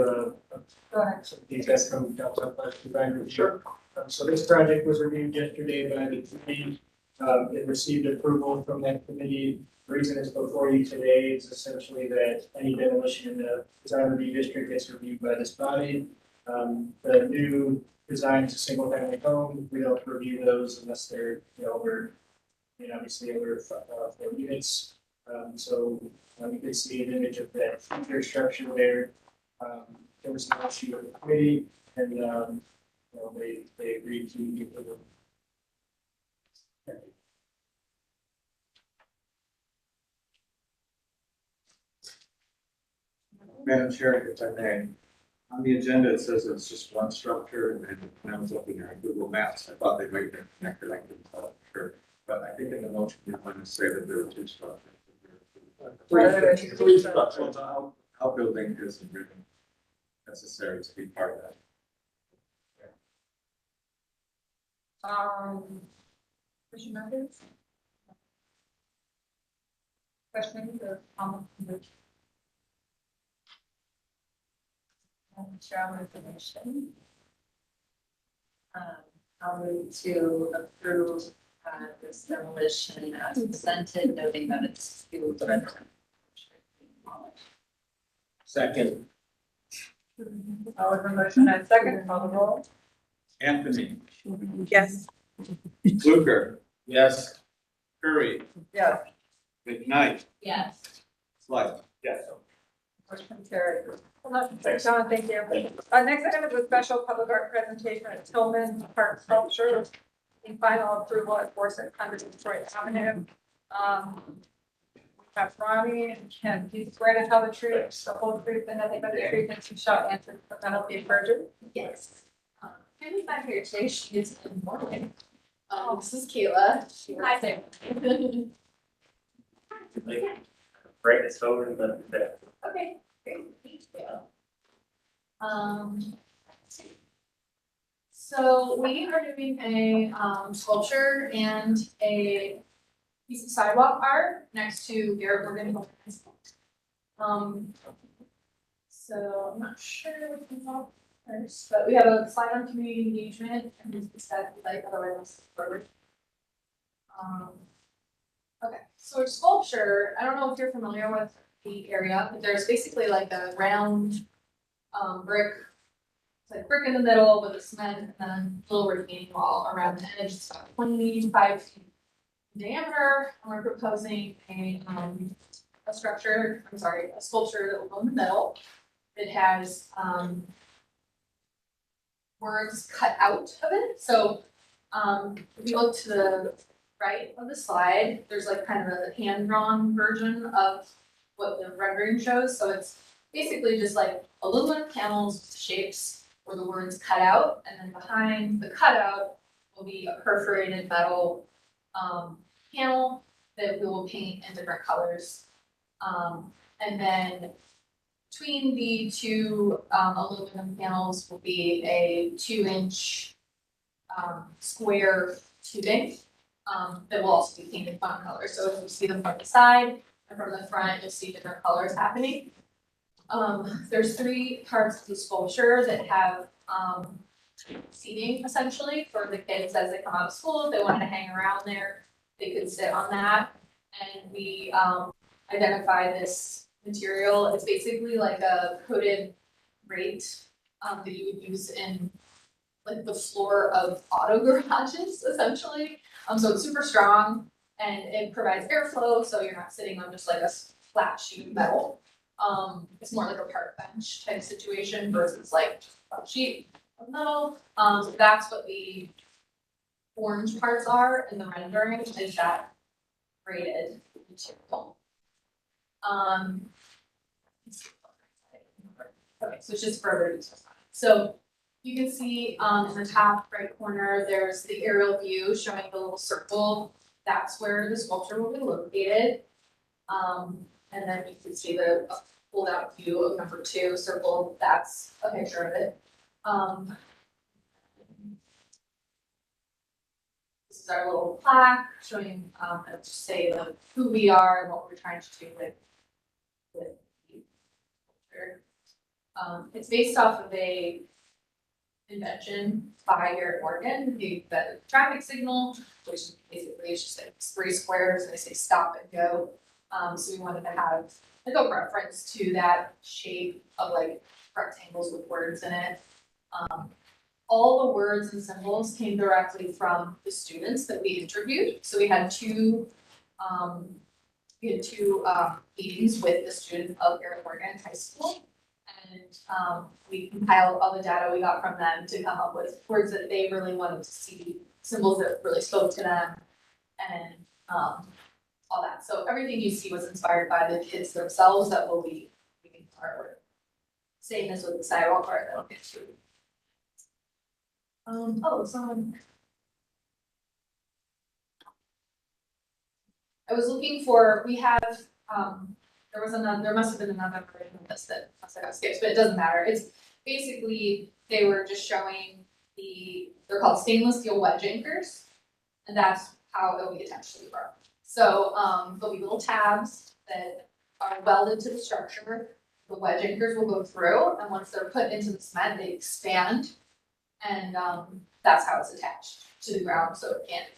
some details from Downtown Flats Design Review. Sure. So this project was reviewed yesterday by the committee. It received approval from that committee. The reason it's before you today is essentially that any demolition in the design review district gets reviewed by this body. The new design is a single family home. We don't review those unless they're, obviously over 4 units. So you can see an image of that future structure there. There was no issue with the committee, and they agreed to give them. Madam Chair, if I may, on the agenda, it says it's just one structure, and when I was looking at Google Maps, I thought they might be connected, I couldn't tell, sure. But I think in the motion, you want to say that there are 2 structures. Three structures. Outbuilding isn't really necessary to be part of that. Commissioner Matthews? Questions or comments? Chair information. I'll move to approve this demolition as presented, noting that it's still residential. Second. Motion and second, call the roll. Anthony, Yes. Fluker, Yes. Curry, Yes. McKnight, Yes. Slight. Yes. Motion carried. Thanks, Sean, thank you. Next item is a special public art presentation at Tillman Park Sculpture. In final approval at 4600 Detroit Avenue. We have Ronnie and Ken, do you swear to tell the truth, the whole truth, and nothing but the truth, and you shall answer the penalty of perjury? Yes. Kayla's not here today, she is in Morgan. This is Kayla. Hi there. Right, it's over and then there. Okay, great, thank you. So we are doing a sculpture and a piece of sidewalk art next to Garrett Morgan. So I'm not sure what to talk first, but we have a slide on community engagement and this is that like otherwise I'll skip forward. Okay, so sculpture, I don't know if you're familiar with the area, but there's basically like a round brick. It's like brick in the middle with a cement and then a little retaining wall around the edge. It's about 25 feet in diameter. And we're proposing a sculpture that will go in the middle. It has words cut out of it. So if you look to the right of the slide, there's like kind of a hand-drawn version of what the rendering shows. So it's basically just like aluminum panels with shapes where the words cut out, and then behind the cutout will be a perforated metal panel that we will paint in different colors. And then between the two aluminum panels will be a 2-inch square tubing that will also be painted fun colors. So if you see them from the side and from the front, you'll see different colors happening. There's 3 parts of the sculpture that have seating essentially for the kids as they come out of school. If they wanted to hang around there, they could sit on that. And we identify this material. It's basically like a coated grate that you would use in like the floor of auto garages essentially. So it's super strong and it provides airflow, so you're not sitting on just like a flat sheet of metal. It's more like a park bench type situation versus like a sheet of metal. So that's what the orange parts are in the rendering, is that braided material. Okay, so it's just further details. So you can see in the top right corner, there's the aerial view showing the little circle. That's where the sculpture will be located. And then you can see the pulled out view of number 2 circle. That's a picture of it. This is our little plaque showing, just say who we are and what we're trying to do with the sculpture. It's based off of a invention by Garrett Morgan, the traffic signal, which basically is just like 3 squares and they say stop and go. So we wanted to have like a reference to that shape of like rectangles with words in it. All the words and symbols came directly from the students that we interviewed. So we had two meetings with the students of Garrett Morgan High School. And we compiled all the data we got from them to come up with words that they really wanted to see, symbols that really spoke to them, and all that. So everything you see was inspired by the kids themselves that will be making artwork. Same as with the sidewalk art that I'll get to. I was looking for, we have, there must have been another version of this that must have got skipped, but it doesn't matter. It's basically, they were just showing they're called stainless steel wedge anchors, and that's how it will be attached to the bar. So there'll be little tabs that are welded to the structure. The wedge anchors will go through, and once they're put into the cement, they expand, and that's how it's attached to the ground, so it can't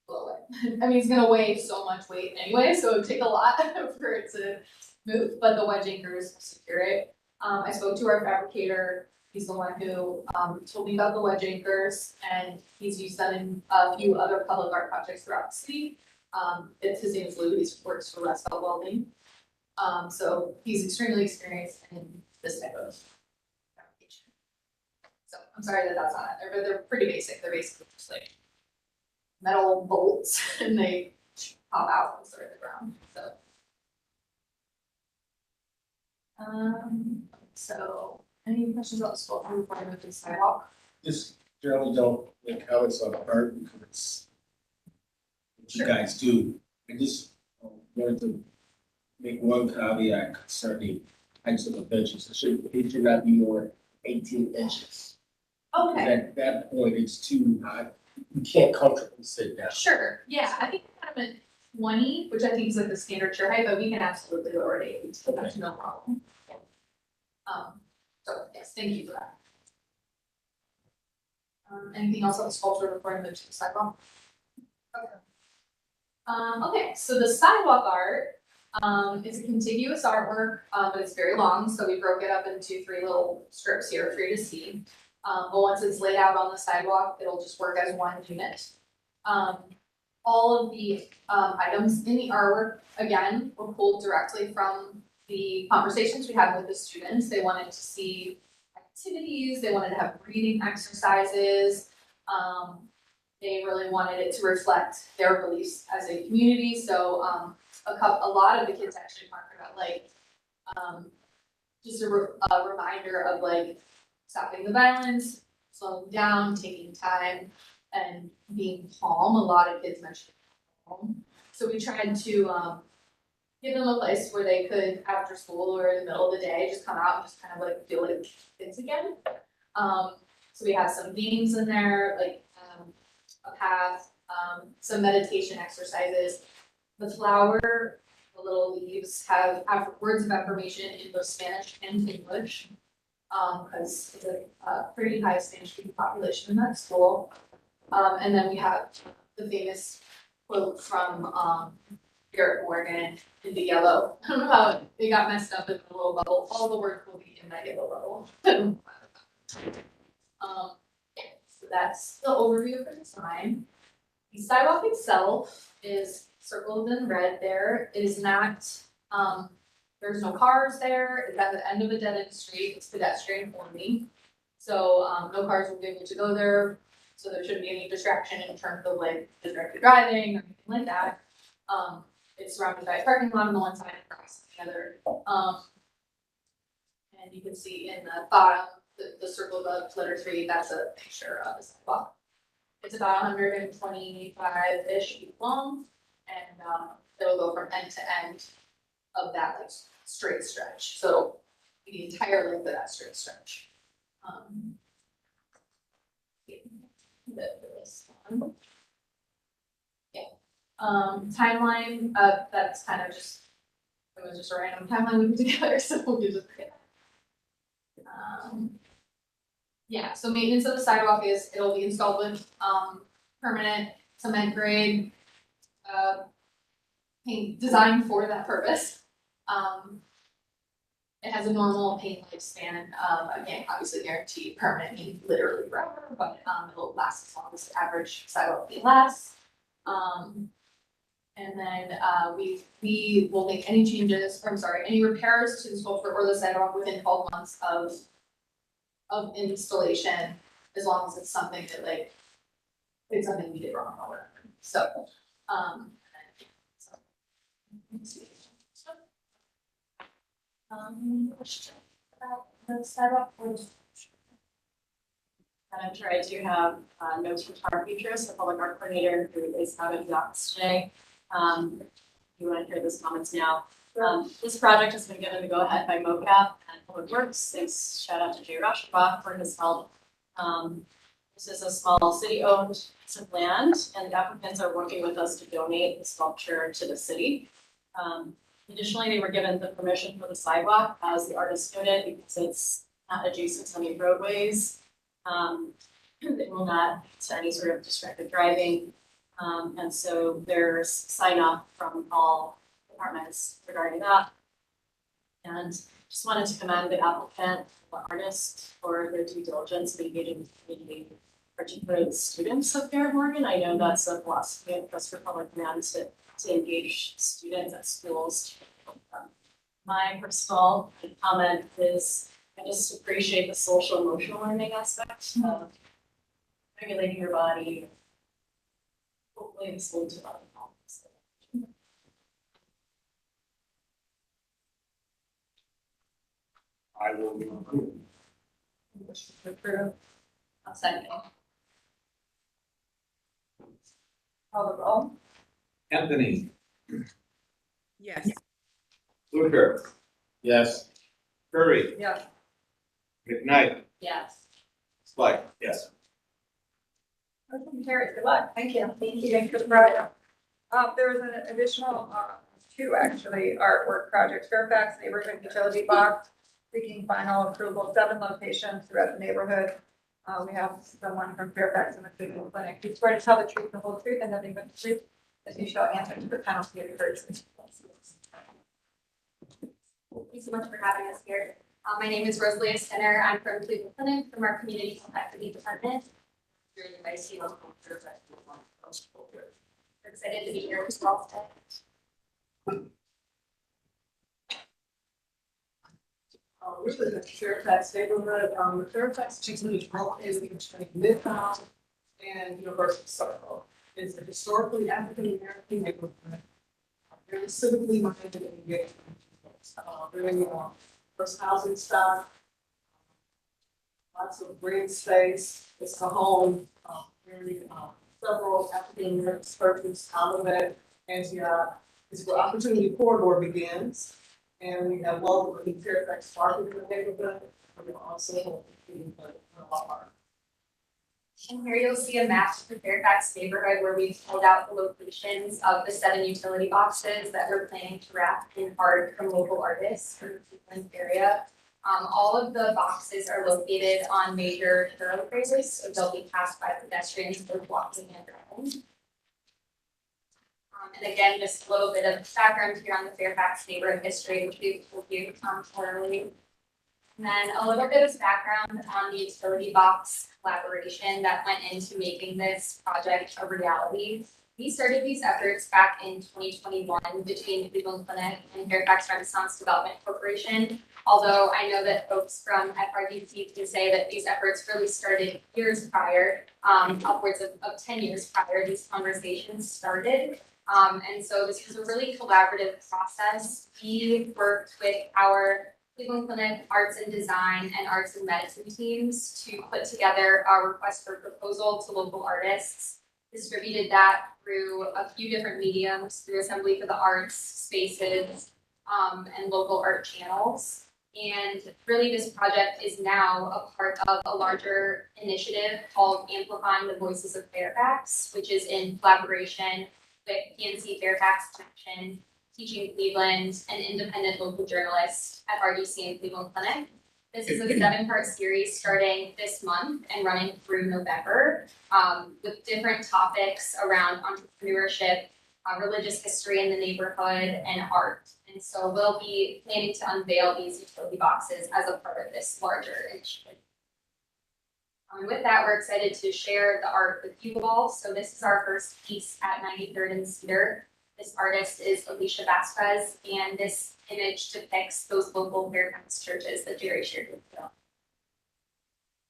blow away. I mean, it's gonna weigh so much weight anyway, so it would take a lot for it to move, but the wedge anchors secure it. I spoke to our fabricator He's the one who, told me about the wedge anchors, and he's used them in a few other public art projects throughout the city. His name is Lou, he works for Westfeld Welding. So he's extremely experienced in this type of application. So I'm sorry that that's not it, but they're pretty basic, they're basically just like metal bolts and they pop out once they're in the ground, so. So, any questions about the school before I move to the sidewalk? Just generally don't make comments on art because it's what you guys do. I just wanted to make one caveat concerning heights of the benches. It should not be more 18 inches. Okay, At that point, it's too high. You can't comfortably sit down. sure, yeah, I think I'm at 20, which I think is like the standard chair height, but we can absolutely lower it 8, so that's no problem. So yes, thank you for that. Anything else on the sculpture before I move to the sidewalk? Okay, so the sidewalk art, is a contiguous artwork, but it's very long, so we broke it up into 3 little strips here for you to see. But once it's laid out on the sidewalk, it'll just work as one unit. All of the, items in the artwork, again, were pulled directly from the conversations we had with the students. They wanted to see activities, they wanted to have breathing exercises. They really wanted it to reflect their beliefs as a community, so, a lot of the kids actually talked about like, just a reminder of like stopping the violence, slowing down, taking time, and being calm. A lot of kids mentioned calm. So we tried to, give them a place where they could, after school or in the middle of the day, just come out and just kind of like feel like kids again. So we have some games in there, like, a path, some meditation exercises. The flower, the little leaves have words of affirmation in both Spanish and English. Cause it's a pretty high Spanish speaking population in that school. And then we have the famous quote from, Garrett Morgan in the yellow. I don't know how it got messed up in the little bubble. All the words will be in that yellow bubble. Yeah, so that's the overview for the sign. The sidewalk itself is circled in red there. It is not, there's no cars there. It's at the end of a dead end street. It's pedestrian only. So, no cars will be able to go there. So there shouldn't be any distraction in terms of like distracted driving or anything like that. It's surrounded by a parking lot on the one side and across the other. And you can see in the bottom, the circle above letter 3, that's a picture of the sidewalk. It's about 125-ish feet long, and it'll go from end to end of that like straight stretch. So the entire length of that straight stretch. This one. Timeline, that's kind of just, it was just a random timeline we put together, so we'll just forget. Yeah, so maintenance of the sidewalk is, it'll be installed with, permanent cement grade, paint designed for that purpose. It has a normal paint lifespan, again, obviously guaranteed permanent, meaning literally forever, but, it'll last as long as the average sidewalk paint lasts. And then, we will make any changes, any repairs to the sculpture or the sidewalk within 12 months of installation, as long as it's something that like, it's something we did wrong or whatever. So, question about the sidewalk or I'm sure I do have notes from Tara Petros, the public art coordinator, who is out of the office today. You want to hear those comments now. This project has been given the go-ahead by MoCap and Public Works. Thanks, shout out to Jay Rashbaugh for his help. This is a small city-owned piece of land, and the applicants are working with us to donate the sculpture to the city. Additionally, they were given the permission for the sidewalk, as the artist noted, because it's not adjacent to any roadways. It will not lead to any sort of distracted driving. And so there's sign off from all departments regarding that. And just wanted to commend the applicant, the artist, for their due diligence in engaging the community, particularly the students of Fair Morgan. I know that's a philosophy of Press Republic now to engage students at schools. My personal comment is I just appreciate the social emotional learning aspect of regulating your body. Hopefully this will lead to other problems. I will be approved. Motion to approve. I'll second. Call the roll. Anthony, Yes. Luther, Yes. Curry, Yes. McKnight, Yes. Spike. Yes. Motion carries. Good luck. Thank you. Thank you. Thank you for the project. There was an additional, two actually artwork projects, Fairfax Neighborhood Utility Box, seeking final approval, 7 locations throughout the neighborhood. We have someone from Fairfax in the Cleveland Clinic. We swear to tell the truth, the whole truth, and nothing but the truth, as you shall answer to the penalty of your words. Thank you so much for having us here. My name is Rosalie Skinner. I'm from Cleveland Clinic, from our Community Health Equity Department. We're excited to be here as well today. This is a Fairfax neighborhood, the Fairfax Community Health is between Midtown and University Circle. It's a historically African American neighborhood. Very civically minded and engaged. Very, first housing stock. Lots of green space. It's a home, several African American persons, Olivet, Antioch. It's where Opportunity Corridor begins. And we have welcome Fairfax Market in the neighborhood. We also And here you'll see a map of the Fairfax neighborhood where we've pulled out the locations of the 7 utility boxes that we're planning to wrap in art from local artists from the Cleveland area. All of the boxes are located on major thoroughfares, so they'll be passed by pedestrians both walking and driving. And again, just a little bit of background here on the Fairfax neighborhood history, which we've told you thoroughly. And then a little bit of background on the utility box collaboration that went into making this project a reality. We started these efforts back in 2021 between Cleveland Clinic and Fairfax Renaissance Development Corporation. Although I know that folks from FRDC can say that these efforts really started years prior, upwards of 10 years prior, these conversations started. And so this was a really collaborative process. We worked with our Cleveland Clinic Arts and Design and Arts and Medicine teams to put together a request for proposal to local artists. Distributed that through a few different mediums, through Assembly for the Arts, Spaces, and local art channels. And really this project is now a part of a larger initiative called Amplifying the Voices of Fairfax, which is in collaboration with PNC Fairfax Connection, Teaching Cleveland, and independent local journalists at RDC and Cleveland Clinic. This is a 7-part series starting this month and running through November, with different topics around entrepreneurship, religious history in the neighborhood, and art. And so we'll be planning to unveil these utility boxes as a part of this larger initiative. With that, we're excited to share the art with you all. So this is our first piece at 93rd and Cedar. This artist is Alicia Vasquez, and this image depicts those local Fairfax churches that Jerry shared with you.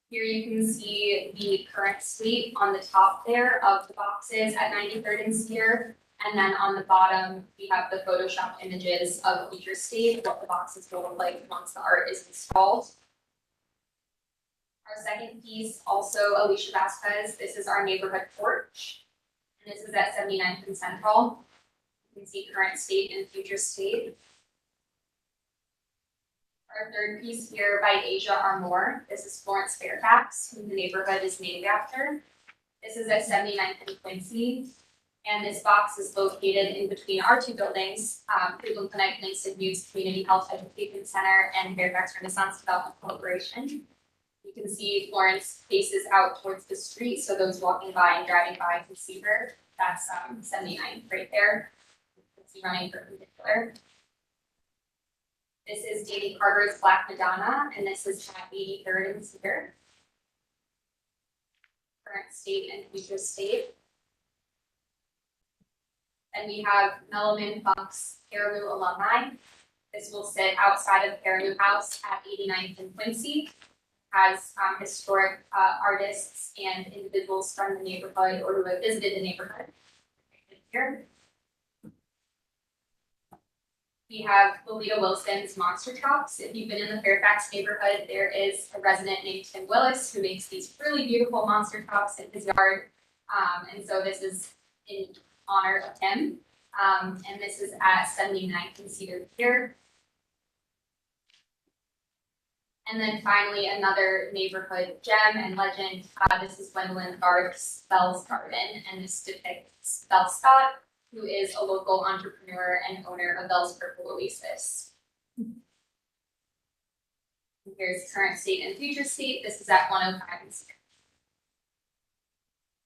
Here you can see the current state on the top there of the boxes at 93rd and Cedar. And then on the bottom, we have the Photoshop images of future state, what the boxes will look like once the art is installed. Our second piece, also Alicia Vasquez, this is our neighborhood porch. And this is at 79th and Central. You can see current state and future state. Our third piece here by Asia Armour. This is Florence Fairfax, who the neighborhood is named after. This is at 79th and Quincy. And this box is located in between our two buildings, Cleveland Clinic, Langston Hughes Community Health Education Center, and Fairfax Renaissance Development Corporation. You can see Florence faces out towards the street, so those walking by and driving by can see her. That's 79th right there. You can see running perpendicular. This is Danny Carter's Black Madonna, and this is at 83rd and Cedar. Current state and future state. And we have Melloman Funk's Caribou alumni. This will sit outside of Caribou House at 89th and Quincy. Has historic artists and individuals from the neighborhood or who have visited the neighborhood. Here. We have Lolita Wilson's Monster Trucks. If you've been in the Fairfax neighborhood, there is a resident named Tim Willis who makes these really beautiful monster trucks in his yard. And so this is in honor of him. And this is at 79th and Cedar Pier. And then finally, another neighborhood gem and legend. This is Gwendolyn Garth's Bell's Garden, and this depicts Belle Scott, who is a local entrepreneur and owner of Bell's Purple Oasis. Here's current state and future state. This is at 105 and Cedar.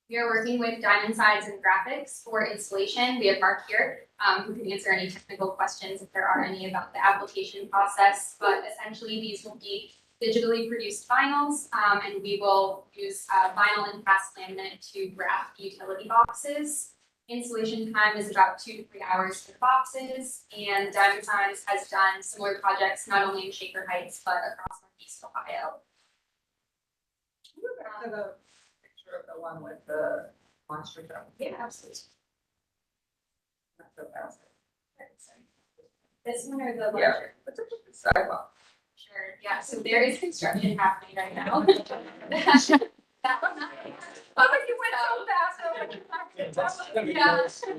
We are working with Diamond Sides and Graphics for installation. We have Mark here, who can answer any technical questions if there are any about the application process. But essentially, these will be digitally produced vinyls, and we will use vinyl and cast laminate to graft utility boxes. Installation time is about 2 to 3 hours for the boxes, and Diamond Sides has done similar projects not only in Shaker Heights but across Northeast Ohio. Back to the picture of the one with the monster truck. Yeah, absolutely. Not so fast. This one or the Yeah, larger? it's a sidewalk. Sure, yeah, so there is construction happening right now. That one, Oh, you went so fast. yeah. That's the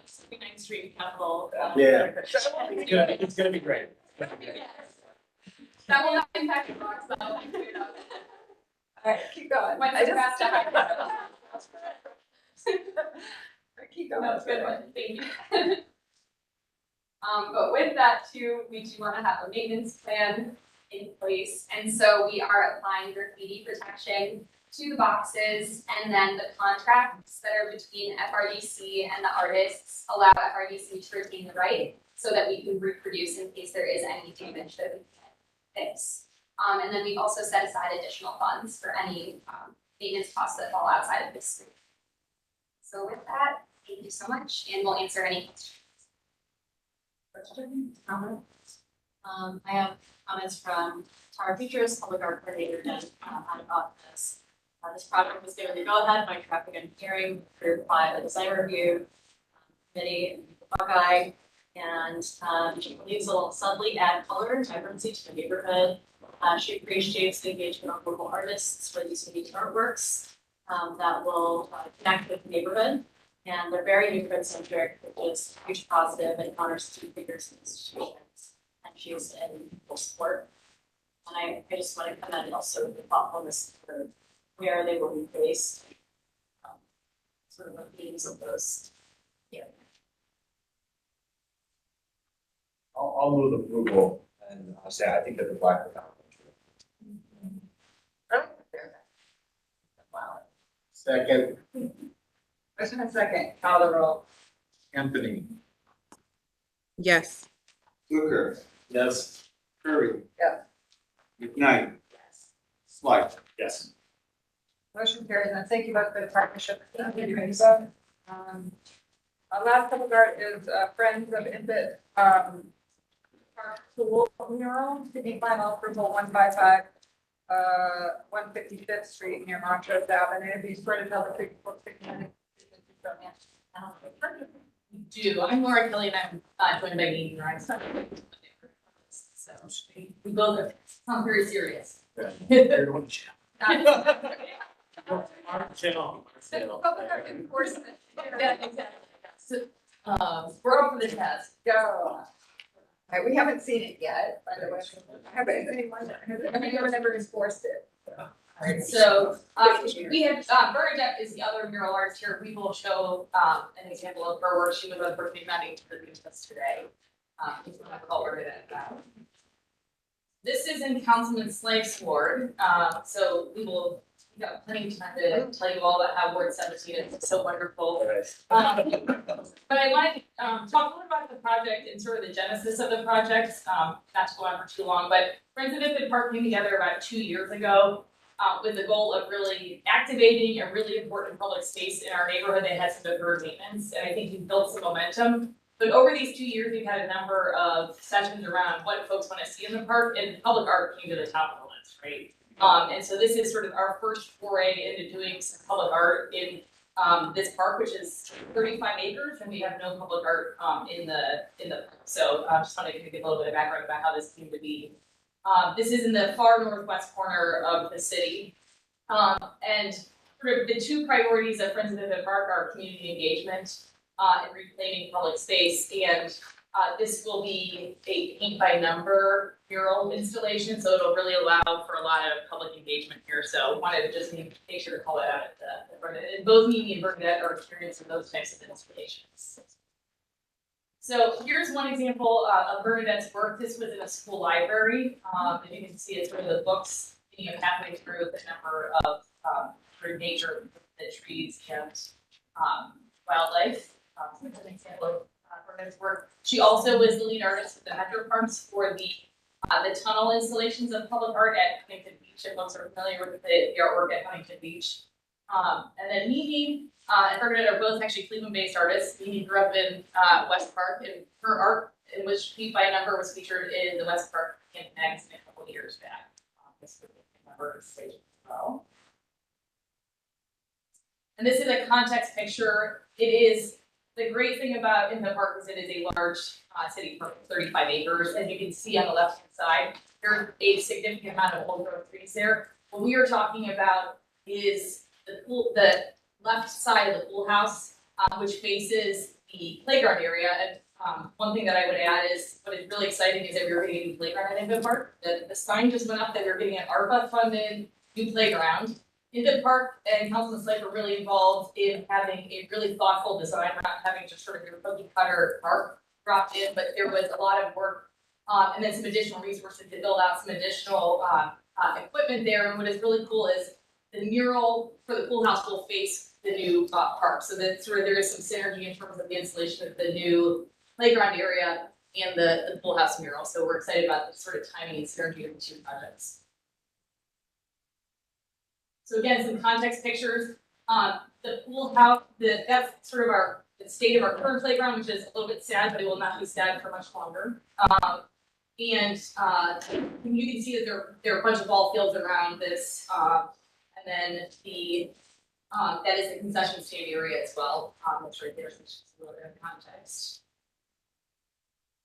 69th Street Capitol. Yeah. It's gonna be great. That will not impact the box though. All right, keep going. Went I so just- fast. Keep going. That's a good one, thank you. But with that too, we do want to have a maintenance plan in place. And so we are applying graffiti protection to the boxes, and then the contracts that are between FRDC and the artists allow FRDC to retain the right so that we can reproduce in case there is any damage that we can fix. And then we also set aside additional funds for any maintenance costs that fall outside of this. So with that, thank you so much, and we'll answer any questions. Questions, comments? I have comments from Tara Peters, public art coordinator, and about this. This project was given the go-ahead by traffic engineering, approved by the design review committee and Buckeye, and she believes it will subtly add color and vibrancy to the neighborhood. She appreciates the engagement of local artists for these unique artworks that will connect with the neighborhood. And they're very neighborhood-centric, which is a huge positive, and honors two figures and institutions. And she's in full support. And I just want to commend also the thoughtfulness for where they will be placed. Sort of the themes of those. Yeah. I'll move approval and say I think that the Black Madonna. Wow. Second. Question and second, call the roll. Anthony, Yes. Zucker, Yes. Curry, Yes. McKnight, Slight. Yes. Motion carries, and thank you both for the partnership. Thank you both. Our last public art is Friends of Input, Park Pool mural, city final approval 155, 155th Street near Montrose Avenue. Be sure to tell the people for 6 minutes. You do. I'm Laura Kelly, and I'm joined by Amy Rice. So we both are sound very serious. Public art enforcement. Yeah, exactly. So, we're up for the test. Go. All right, we haven't seen it yet, by the way. Has anyone ever enforced it? Alright, so, we have, Bernadette is the other mural artist here. We will show, an example of her work. She was a birthday matting to produce this today. If you want to call her that. This is in Councilman Slake's ward, so we will got plenty of time to tell you all about how Ward 17 is so wonderful. But I wanted to talk a little about the project and sort of the genesis of the project, not to go on for too long, but Friends of Ifit Park came together about 2 years ago with the goal of really activating a really important public space in our neighborhood that has some deferred maintenance, and I think we've built some momentum. But over these 2 years, we've had a number of sessions around what folks want to see in the park, and public art came to the top of the list, right? And so this is sort of our first foray into doing some public art in this park, which is 35 acres, and we have no public art in the park. So I just wanted to give you a little bit of background about how this came to be. This is in the far northwest corner of the city. And sort of the two priorities of Friends of Ifit Park are community engagement and reclaiming public space. And this will be a paint by number mural installation, so it'll really allow for a lot of public engagement here. So wanted to just make sure to call that out at the front. And both Mimi and Bernadette are experienced in those types of installations. So here's one example of Bernadette's work. This was in a school library. And you can see it's sort of the books, halfway through the number of sort of nature, the trees and wildlife. So that's an example of Bernadette's work. She also was the lead artist at the Metro Parks for the tunnel installations of public art at Huntington Beach. If folks are familiar with the artwork at Huntington Beach. And then Mimi and Bernadette are both actually Cleveland-based artists. Mimi grew up in West Park, and her art, in which Paint by Number was featured in the West Park magazine a couple of years back. This is a number stage as well. And this is a context picture. It is the great thing about Ifit Park is it is a large city park, 35 acres. As you can see on the left hand side, there's a significant amount of old growth trees there. What we are talking about is the left side of the pool house, which faces the playground area. And one thing that I would add is what is really exciting is that we were getting a new playground at Ifit Park. The sign just went up that we were getting an ARPA funded new playground. Ifit Park and Councilman Slate were really involved in having a really thoughtful design, not having just sort of your cookie cutter park dropped in, but there was a lot of work and then some additional resources to build out some additional equipment there. And what is really cool is the mural for the pool house will face the new park. So that sort of there is some synergy in terms of the installation of the new playground area and the pool house mural. So we're excited about the sort of timing and synergy of the two projects. So again, some context pictures. The pool house, that's sort of the state of our current playground, which is a little bit sad, but it will not be sad for much longer. You can see that there are a bunch of ball fields around this, and then that is the concession stand area as well. That's right there, so it's just a little bit of context.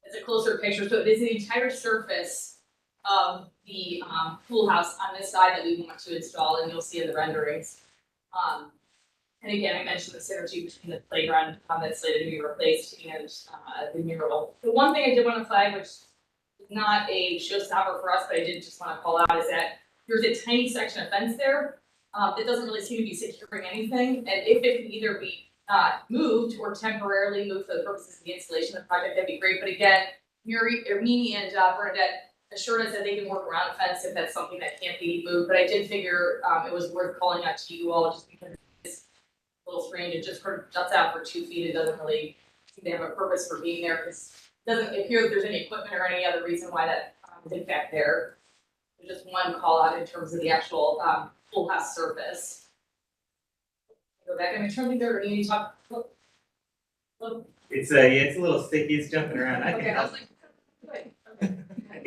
It's a closer picture, so it is the entire surface of the pool house on this side that we want to install, and you'll see in the renderings. And again, I mentioned the synergy between the playground that's slated to be replaced and the mural. The one thing I did want to flag, which is not a showstopper for us, but I did just want to call out, is that there's a tiny section of fence there that doesn't really seem to be securing anything, and if it can either be moved or temporarily moved for the purposes of the installation of the project, that'd be great. But again, Mimi and Bernadette assured us that they can work around a fence if that's something that can't be moved. But I did figure it was worth calling out to you all just because it's a little strange. It just sort of juts out for 2 feet. It doesn't really seem to have a purpose for being there because it doesn't appear that there's any equipment or any other reason why that is in fact there. There's just one call out in terms of the actual pool house surface. Go back. I'm trying to think there. Or you need to talk. Look. It's a little sticky. It's jumping around. I can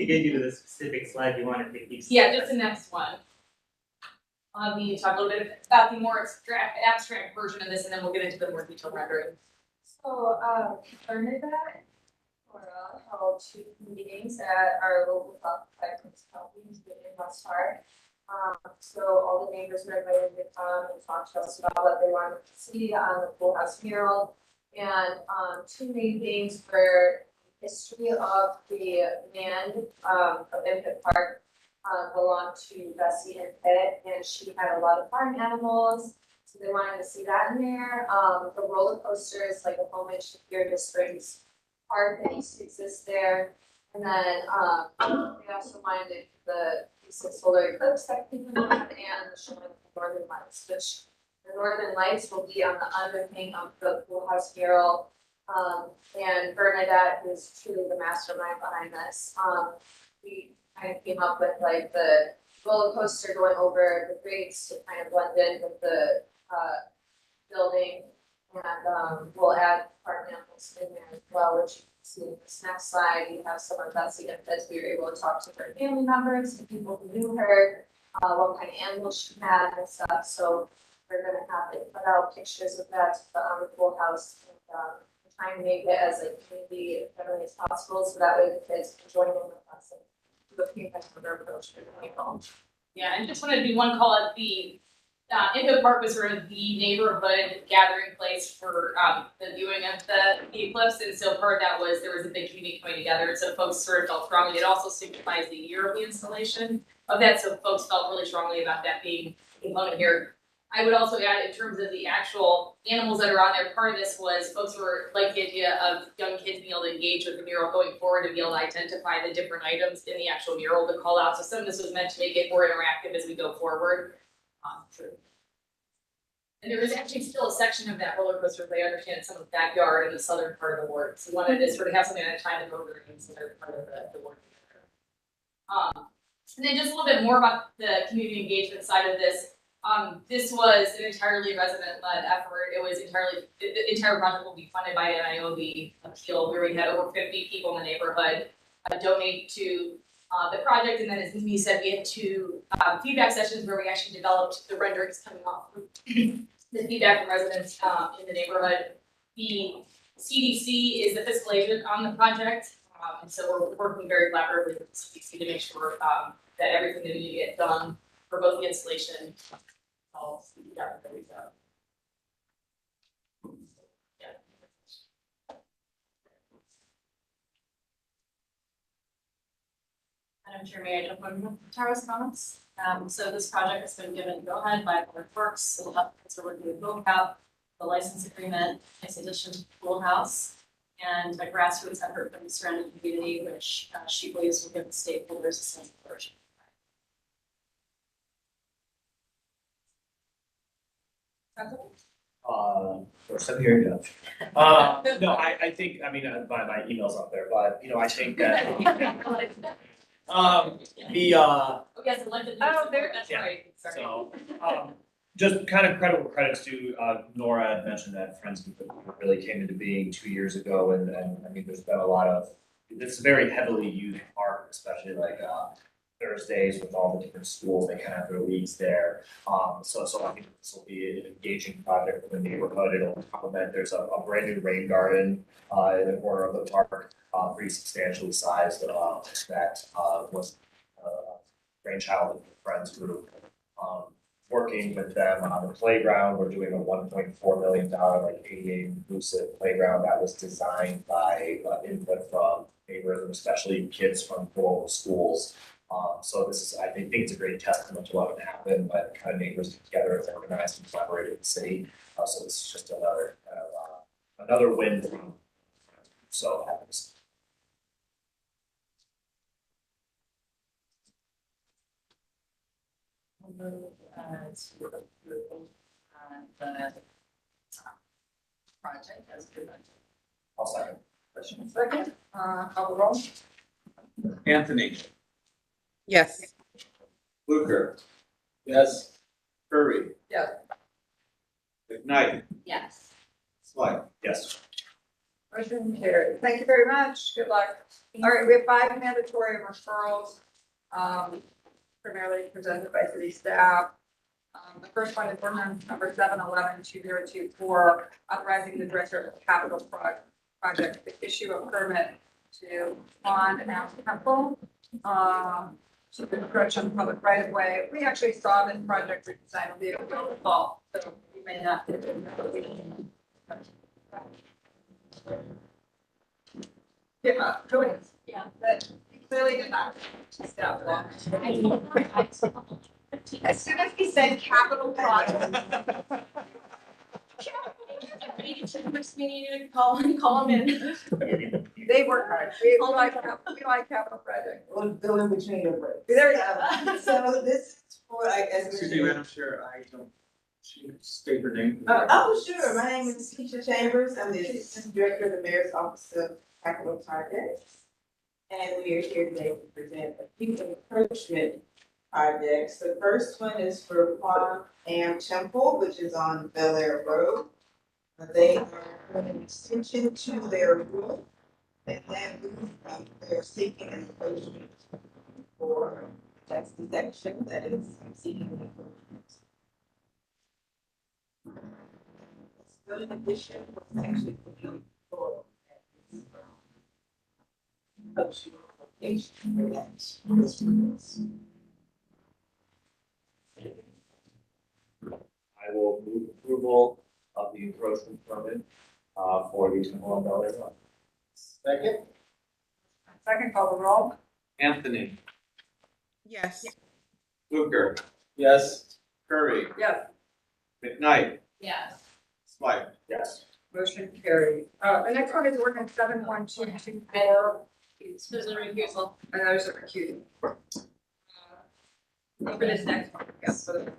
get you to the specific slide you wanted to keep. Yeah, just the next one. We talk a little bit about the more abstract version of this, and then we'll get into the more detailed rendering. So, Bernadette held 2 meetings at our local municipalities in West Park. So all the neighbors were invited to come and talk to us about what they wanted to see on the pool house mural. And 2 main things were history of the land of Ifit Park belonged to Bessie and Pitt, and she had a lot of farm animals, so they wanted to see that in there. The roller coasters, like a homage to Pierre Springs Park that used to exist there, and then they also wanted the the solar eclipse that came on and showing the northern lights, which the northern lights will be on the underpinning of the pool house mural. And Bernadette, who's truly the mastermind behind this, we kind of came up with like the roller coaster going over the grates to kind of blend in with the building. And we'll add park animals in there as well, which you can see in this next slide. We have some of Betsy and Fitz. We were able to talk to her family members, and people who knew her, what kind of animals she had and stuff. So we're gonna have to put out pictures of that on the pool house and trying to make it as like community friendly as possible, so that way the kids can join in with us and looking at their approach to the home. Yeah, and just wanted to do one call at the Inwood Park was sort of the neighborhood gathering place for the viewing of the eclipse, and so part of that was there was a big community coming together, so folks sort of felt strongly. It also signifies the year of the installation of that, so folks felt really strongly about that being a component here. I would also add in terms of the actual animals that are on there, part of this was folks were like the idea of young kids being able to engage with the mural going forward and be able to identify the different items in the actual mural to call out. So some of this was meant to make it more interactive as we go forward. And there is actually still a section of that roller coaster, they understand, some of the backyard in the southern part of the ward. So we wanted to sort of have something at a time to go over in the southern part of the ward. And then just a little bit more about the community engagement side of this. This was an entirely resident-led effort. It was the entire project will be funded by an IOB appeal, where we had over 50 people in the neighborhood donate to the project. And then, as Mimi said, we had two feedback sessions where we actually developed the renderings coming off the feedback from residents in the neighborhood. The CDC is the fiscal agent on the project, and so we're working very collaboratively with the CDC to make sure that everything that needs to get done for both the installation. Madam Chair, may I jump on Tara's comments? So this project has been given go ahead by Public Works, so we're working with VOCAP, the license agreement, nice addition to the pool house, and a grassroots effort from the surrounding community, which she believes will give the stakeholders a sense of ownership. Sitting here, no. No, I think, I mean, my email's up there, but, you know, I think that, Oh, yes, elected. Oh, there, that's Yeah. right, sorry. so, just kind of credits to, Nora had mentioned that Friends Group really came into being 2 years ago, and I mean, there's been a lot of, it's a very heavily used park, especially like, Thursdays with all the different schools, they kind of have their leagues there. So I think this will be an engaging project for the neighborhood. It'll complement, there's a brand new rain garden in the corner of the park, pretty substantially sized, that was brainchild of the Friends Group. Working with them on the playground, we're doing a $1.4 million, like ADA inclusive playground that was designed by input from neighbors, and especially kids from local schools. So this is, I think it's a great testament to what would happen when kind of neighbors get together and organize and collaborate with the city. So this is just another kind of another win for them. So happens. The project as presented. I'll second. Question second, call the roll. Anthony, Yes. Fluker, Yes. Curry, Yes. McKnight, Yes. Sly. Yes. Motion carried. Thank you very much. Good luck. All right, we have 5 mandatory referrals, primarily presented by city staff. The first one is ordinance number 711-2024, authorizing the director of the capital project to issue a permit to Juan and Al Temple. To the approach on the public right of way. We actually saw this project redesign will be a real fall, so you may not. Yeah, go ahead. Yeah. But you clearly did not. Step one. As soon as he said capital project. First meeting, call him in. They work hard. We like capital projects. Building between the bricks. There you go. So this is for, I guess. Excuse me, Madam Chair, I don't, she state her name. Oh, sure. My name is Keisha Chambers. I'm the Assistant Director of the Mayor's Office of Capital Projects. And we are here today to present a few encroachment projects. The first one is for Farm Am Temple, which is on Bel Air Road. They are doing an extension to their roof. And then they're seeking an encroachment for, that's the section that is seeking an encroachment. Building addition was actually put in for location for that. I will move approval of the encroachment permit, for the Temple on Bel Air Road. Second, call the roll. Anthony, Yes. Fluker, Yes. Curry, Yes. McKnight, Yes. Swipe. Yes. Motion carried. The next one is ordinance 71224. There's a recusal. And there's a recusal. For this next one, yes, for the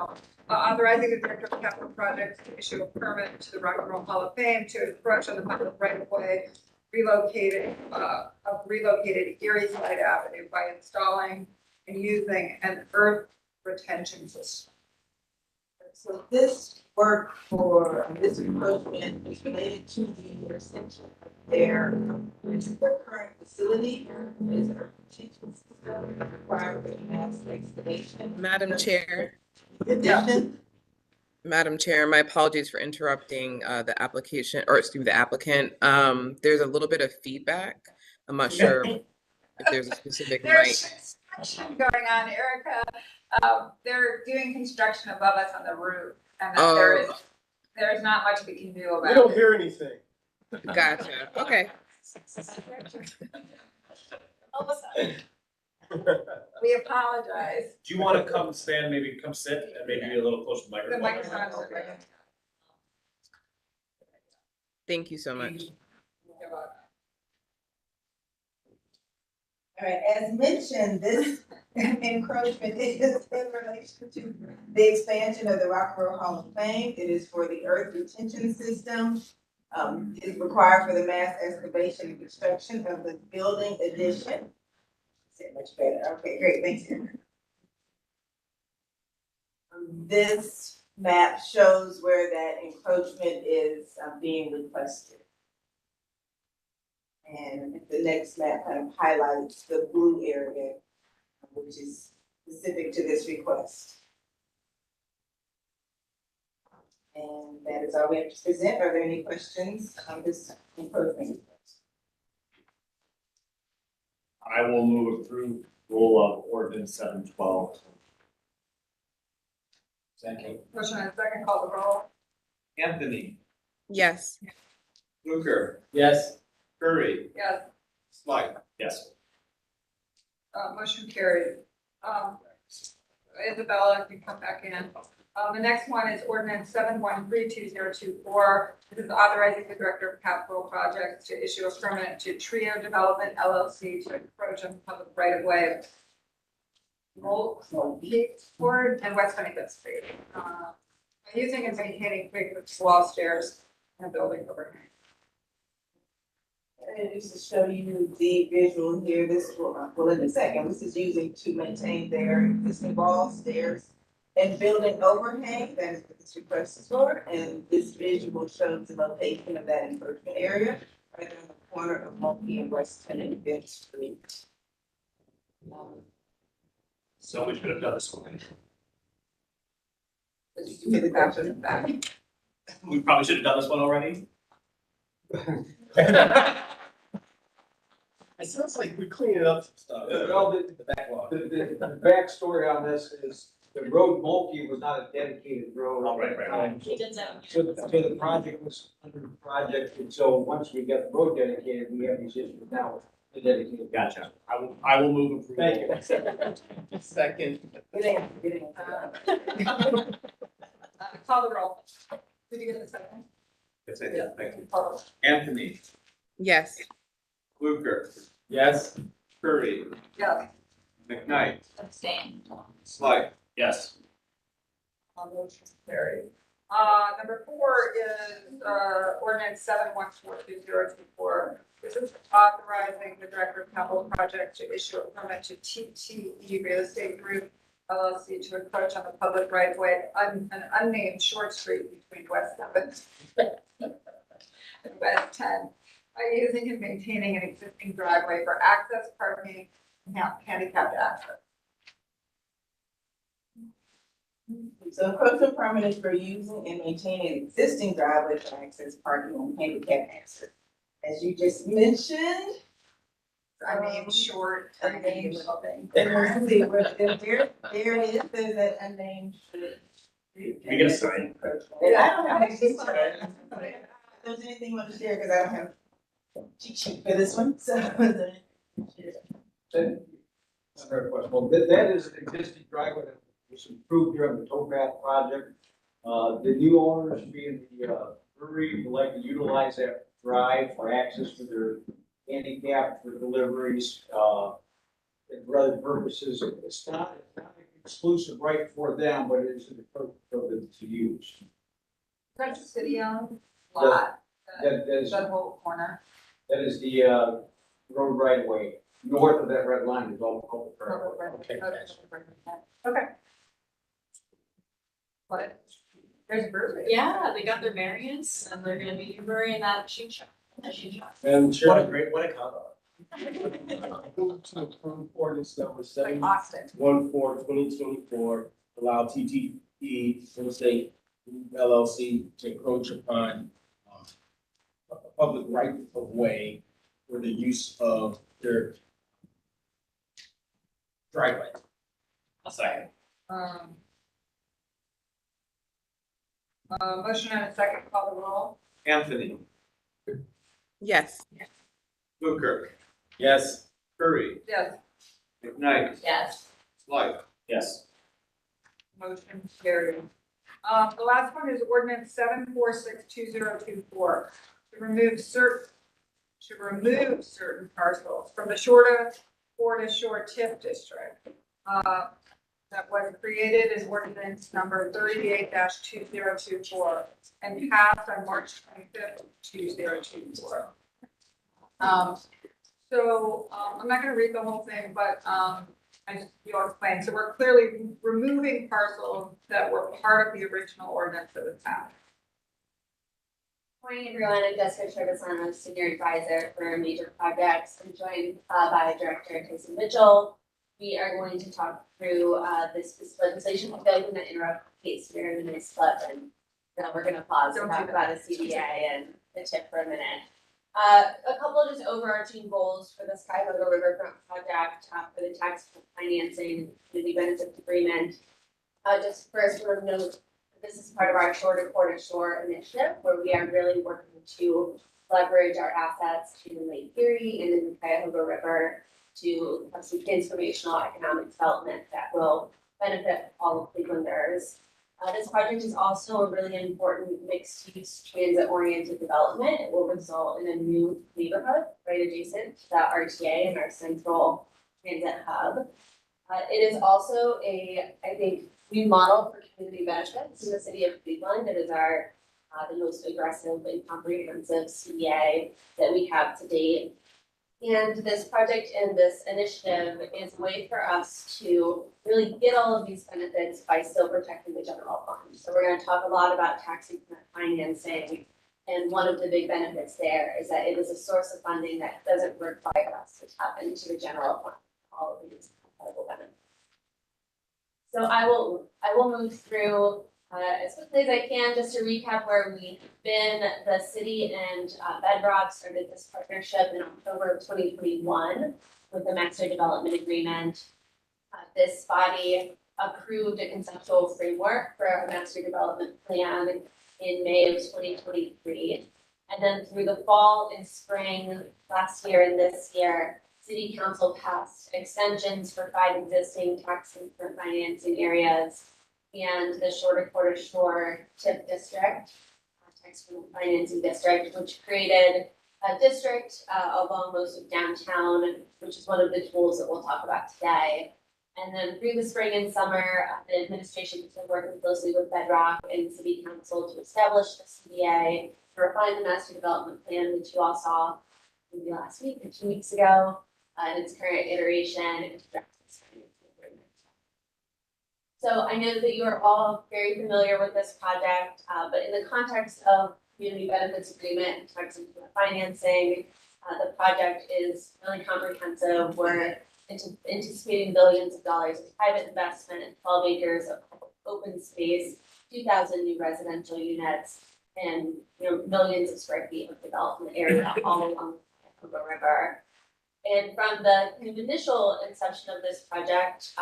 authorizing the Director of Capital Projects to issue a permit to the Rock and Roll Hall of Fame to encroach on the public right of way relocated Erie Side Avenue by installing and using an earth retention system. So this work for this encroachment is related to the extension of their current facility. Is a retention system required for mass excavation. Madam Chair. Addition. Madam Chair, my apologies for interrupting the application, or excuse me, the applicant. There's a little bit of feedback. I'm not sure if there's a specific mic. There's construction going on, Erica. They're doing construction above us on the roof, and that there's not much we can do about We it. don't hear anything. Gotcha. Okay. We apologize. Do you want to come stand, maybe come sit and maybe be a little closer to the The microphone? microphone's over there. Thank you so much. All right, as mentioned, this encroachment is in relation to the expansion of the Rock and Roll Hall of Fame. It is for the earth retention system. It is required for the mass excavation and construction of the building addition. Say much better. Okay, great, thanks, Eric. This map shows where that encroachment is being requested. And the next map kind of highlights the blue area, which is specific to this request. And that is all we have to present. Are there any questions on this encroachment? I will move approval of ordinance 712. Second. Motion and second, call the roll. Anthony, Yes. Fluker, Yes. Curry, Yes. Swipe. Yes. Motion carried. Isabella, if you come back in. The next one is ordinance 7132024. This is authorizing the Director of Capital Projects to issue a permit to Trio Development LLC to encroach on public right of way. Ford and West Honeycutt Street. Using and maintaining quick wall stairs and building overhang. And just to show you the visual here, this will, well, in a second, this is using to maintain their existing wall stairs and building overhang. That is what this request is for. And this visual shows the location of that encroachment area right on the corner of Mulkey and West Honeycutt Street. So we should have done this one. We probably should have done this one already. It sounds like we're cleaning up some stuff. Well, the backlog. the backstory on this is the road Mulkey was not a dedicated road. Oh, right. He did that. So the project was under the project, and so once we get the road dedicated, we have these issues now with the dedicated. Gotcha. I will move approval. Thank you. Second. Call the roll. Did you get the second? Yes, I did. Thank you. Call the roll. Anthony, Yes. Fluker, Yes. Curry, Yes. McKnight, Abstain. Slight. Yes. Motion carried. Number 4 is, ordinance 7142024. This is authorizing the Director of Capital Projects to issue a permit to TTE Real Estate Group LLC to encroach on the public right of way, an unnamed short street between West 7th and West 10, by using and maintaining an existing driveway for access, parking, and handicapped access. So encroachment permit is for using and maintaining an existing driveway for access, parking, and handicap access. As you just mentioned. Unnamed short, unnamed little thing. And we'll see, there it is, there's that unnamed. We get a sign. And I don't have any sign. If there's anything you want to share, because I don't have cheat sheet for this one, so. That's a very question. Well, that is an existing driveway that was improved during the towpath project. The new owners, being the brewery, would like to utilize that drive for access to their handicap, for deliveries, and for other purposes. It's not an exclusive right for them, but it is the purpose of it to use. That's a city-owned lot, That is, that whole corner. that is the road right away. North of that red line is all public right away. Okay. What? There's a brewery. Yeah, they got their variance and they're gonna be brewing that shoe shop. And sure. What a combo. Move to approve ordinance number Like Austin. 714-2024, allow TTE Real Estate LLC to encroach upon a public right of way for the use of their driveway. A second. Motion and a second, call the roll. Anthony, Yes. Fluker, Yes. Curry, Yes. McKnight, Yes. Slight. Yes. Motion carried. The last one is ordinance 7462024, to remove certain parcels from the Florida Shore TIF district. That was created as ordinance number 38-2024 and passed on March 25th, 2024. I'm not gonna read the whole thing, but, you'll explain. So we're clearly removing parcels that were part of the original ordinance that was passed. Morning, everyone. I'm Jessica Trevisan, Senior Advisor for Major Projects. I'm joined by Director Casey Mitchell. We are going to talk through this legislation. I feel like I'm going to interrupt Kate here in a nice clip, and then we're going to pause and talk about a CDA and the TIP for a minute. A couple of just overarching goals for the Skyhoga Riverfront project for the tax financing community benefits agreement. Just first, we're going to note this is part of our Shore to Shore initiative, where we are really working to leverage our assets in Lake Erie and in the Cuyahoga River to have some transformational economic development that will benefit all of Clevelanders. This project is also a really important mixed-use transit-oriented development. It will result in a new neighborhood right adjacent to the RTA and our central transit hub. It is also I think, new model for community benefits in the city of Cleveland. It is our the most aggressive and comprehensive CDA that we have to date. And this project and this initiative is a way for us to really get all of these benefits by still protecting the general fund. So we're going to talk a lot about tax increment financing. And one of the big benefits there is that it is a source of funding that doesn't require us to tap into the general fund, all of these incredible benefits. So I will move through as quickly as I can just to recap where we've been. The city and Bedrock started this partnership in October of 2021 with the Master Development Agreement. This body approved a conceptual framework for a Master Development Plan in May of 2023. And then through the fall and spring last year and this year, City Council passed extensions for 5 existing tax increment financing areas and the Shore to Shore TIP district, tax increment financing district, which created district along most of downtown, which is one of the tools that we'll talk about today. And then through the spring and summer, the administration has been working closely with Bedrock and City Council to establish the CDA, to refine the master development plan, which you all saw maybe last week or 2 weeks ago, in its current iteration, and to draft this financing agreement. So I know that you are all very familiar with this project, but in the context of community benefits agreement and tax increment financing, the project is really comprehensive. We're anticipating billions of dollars in private investment and 12 acres of open space, 2,000 new residential units, and millions of square feet of development area all along the Cuyahoga River. And from the kind of initial inception of this project,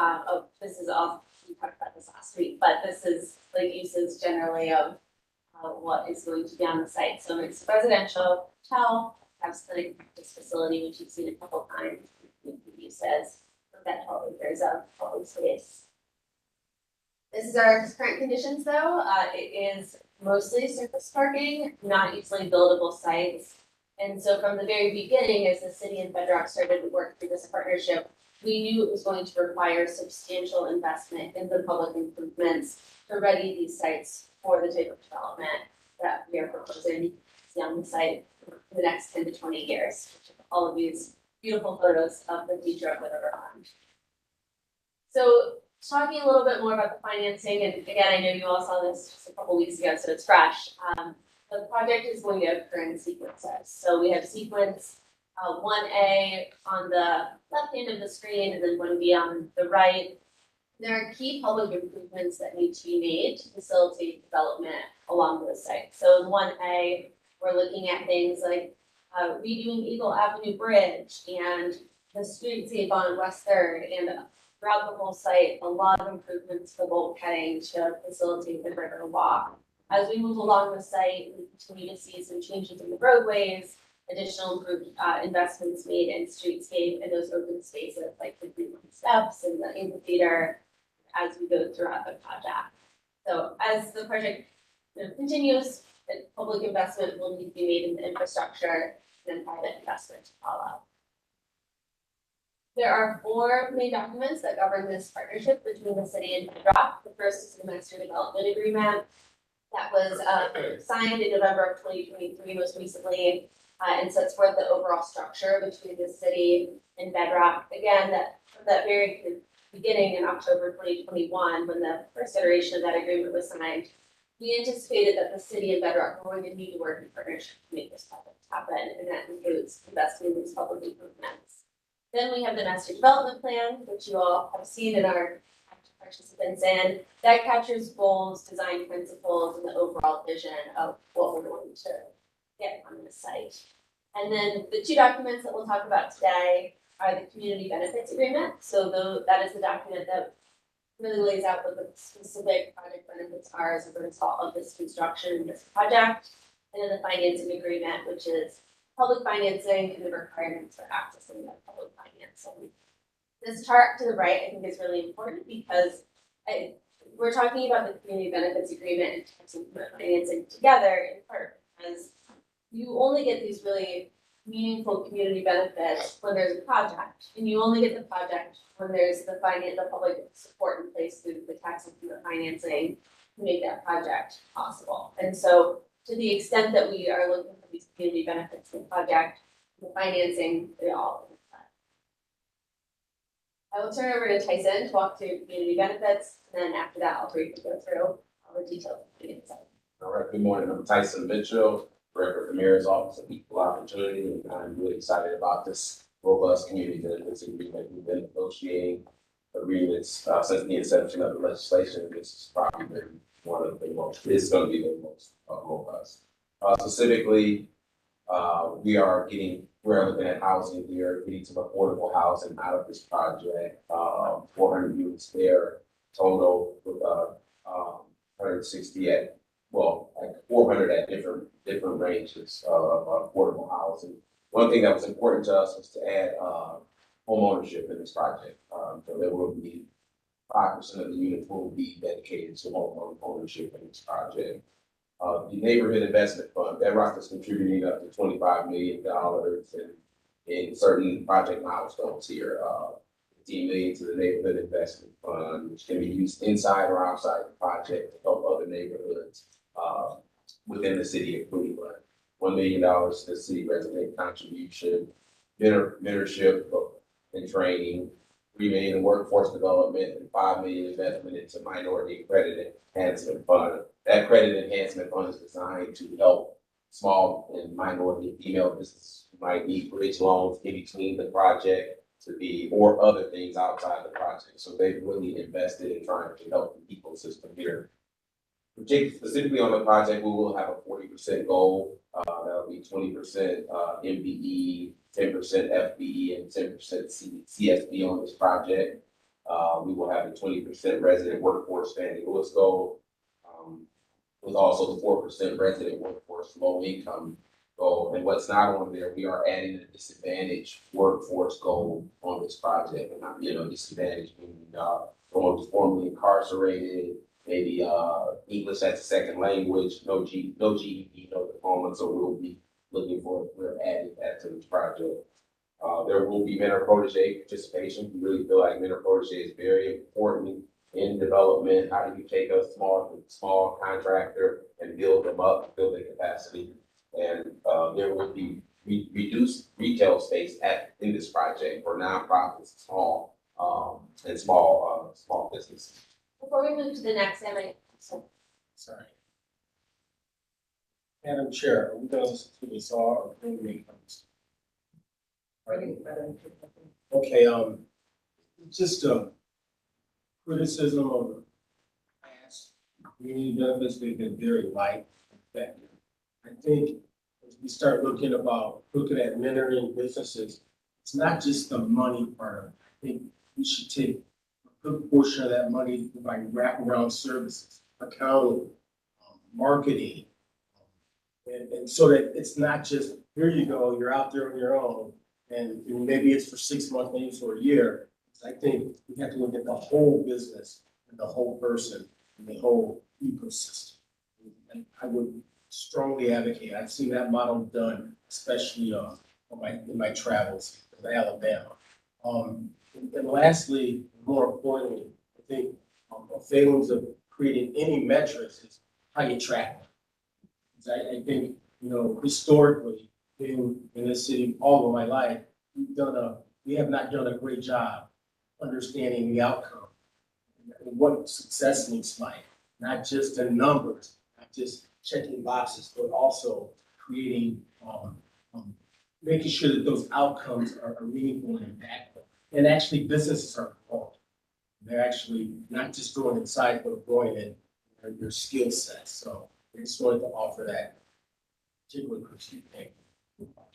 this is all, we talked about this last week, but this is like uses generally of what is going to be on the site. So it's residential, hotel, have clinic practice facility, which you've seen a couple times. Uses that 12 acres of public space. This is our current conditions though. It is mostly surface parking, not easily buildable sites. And so from the very beginning, as the city and Bedrock started to work through this partnership, we knew it was going to require substantial investment in the public improvements to ready these sites for the type of development that we are proposing on the site for the next 10 to 20 years. All of these beautiful photos of the future of the riverfront. So talking a little bit more about the financing, and again, I know you all saw this just a couple weeks ago, so it's fresh. The project is going to occur in sequences. So we have sequence 1A on the left hand of the screen and then 1B on the right. There are key public improvements that need to be made to facilitate development along those sites. So in 1A, we're looking at things like redoing Eagle Avenue Bridge and the streetscape on West Third, and throughout the whole site, a lot of improvements for bulkheading to facilitate the river walk. As we move along the site, we continue to see some changes in the roadways, additional improved investments made in streetscape and those open spaces like the green steps and the amphitheater as we go throughout the project. So as the project continues, public investment will need to be made in the infrastructure and private investment to follow. There are 4 main documents that govern this partnership between the city and Bedrock. The first is the master development agreement that was signed in November of 2023 most recently, and sets forth the overall structure between the city and Bedrock. Again, from that very beginning in October 2021, when the first iteration of that agreement was signed, we anticipated that the city and Bedrock were going to need to work in partnership to make this project happen, and that includes investing in these public improvements. Then we have the master development plan, which you all have seen in our participants in. That captures goals, design principles, and the overall vision of what we're going to get on this site. And then the 2 documents that we'll talk about today are the community benefits agreement. So that is the document that really lays out what the specific project benefits are as a result of this construction and this project. And then the financing agreement, which is public financing and the requirements for accessing that public financing. This chart to the right, I think, is really important because we're talking about the community benefits agreement and tax increment financing together in part because you only get these really meaningful community benefits when there's a project, and you only get the project when there's the public support in place through the tax increment financing to make that project possible. And so, to the extent that we are looking for these community benefits in the project, the financing, they all. I will turn it over to Tyson to walk through community benefits, and then after that, I'll briefly go through all the details of the inside. All right, good morning. I'm Tyson Mitchell, Director of the Mayor's Office of Equal Opportunity, and I'm really excited about this robust community benefits agreement. We've been negotiating agreements since the inception of the legislation. This is probably been one of the most, it's going to be the most robust. Specifically, we're looking at housing here, getting some affordable housing out of this project. 400 units there, total with 160 at, well, like 400 at different ranges of affordable housing. One thing that was important to us was to add home ownership in this project. So there will be 5% of the units will be dedicated to home ownership in this project. The Neighborhood Investment Fund, Bedrock is contributing up to $25 million in certain project milestones here. 15 million to the Neighborhood Investment Fund, which can be used inside or outside the project to help other neighborhoods within the city of Cleveland. $1 million to the city resident contribution, mentorship and training, $3 million in workforce development, and $5 million investment into minority credit enhancement fund. That credit enhancement fund is designed to help small and minority female businesses who might need bridge loans in between the project to be, or other things outside the project. So they've really invested in trying to help the ecosystem here. Specifically on the project, we will have a 40% goal. That'll be 20% MBE, 10% FBE, and 10% CSB on this project. We will have a 20% resident workforce Fannie Lewis goal, with also the 4% resident workforce low income goal. And what's not on there, we are adding a disadvantaged workforce goal on this project. And not, disadvantaged meaning someone who's formerly incarcerated, maybe English as a second language, no GED, no diploma. So we're adding that to this project. There will be mentor protege participation. We really feel like mentor protege is very important in development. How do you take a small contractor and build them up, build their capacity? And there will be reduced retail space in this project for nonprofits, small businesses. Before we move to the next item, Sorry. Madam Chair, are we going to listen to this all or do we? Okay, just a criticism of the past community benefits, they've been very light and effective. I think as we start looking at mentoring businesses, it's not just the money part. I think we should take a good portion of that money to provide wraparound services, accounting, marketing, and so that it's not just, here you go, you're out there on your own, and maybe it's for 6 months, maybe it's for a year. I think we have to look at the whole business and the whole person and the whole ecosystem. And I would strongly advocate, I've seen that model done, especially in my travels to Alabama. And lastly, more importantly, I think failings of creating any metrics is how you track them. I think, historically, being in this city all of my life, we have not done a great job understanding the outcome and what success looks like, not just in numbers, not just checking boxes, but also creating, making sure that those outcomes are meaningful and impactful. And actually, businesses are involved. They're actually not just growing in size, but growing in their skill sets. So I just wanted to offer that particular critique.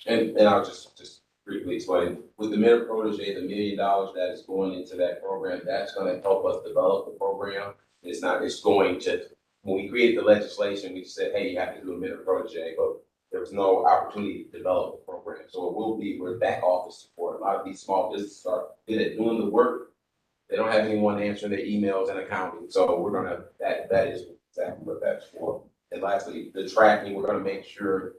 And I'll just briefly explain. With the mentor protege, the $1 million that is going into that program, that's going to help us develop the program. It's going to, when we created the legislation, we said, hey, you have to do a mentor protege, but there was no opportunity to develop the program. So it will be, we're back office support. A lot of these small businesses are good at doing the work. They don't have anyone answering their emails and accounting. So we're going to, that is exactly what that's for. And lastly, the tracking, we're going to make sure,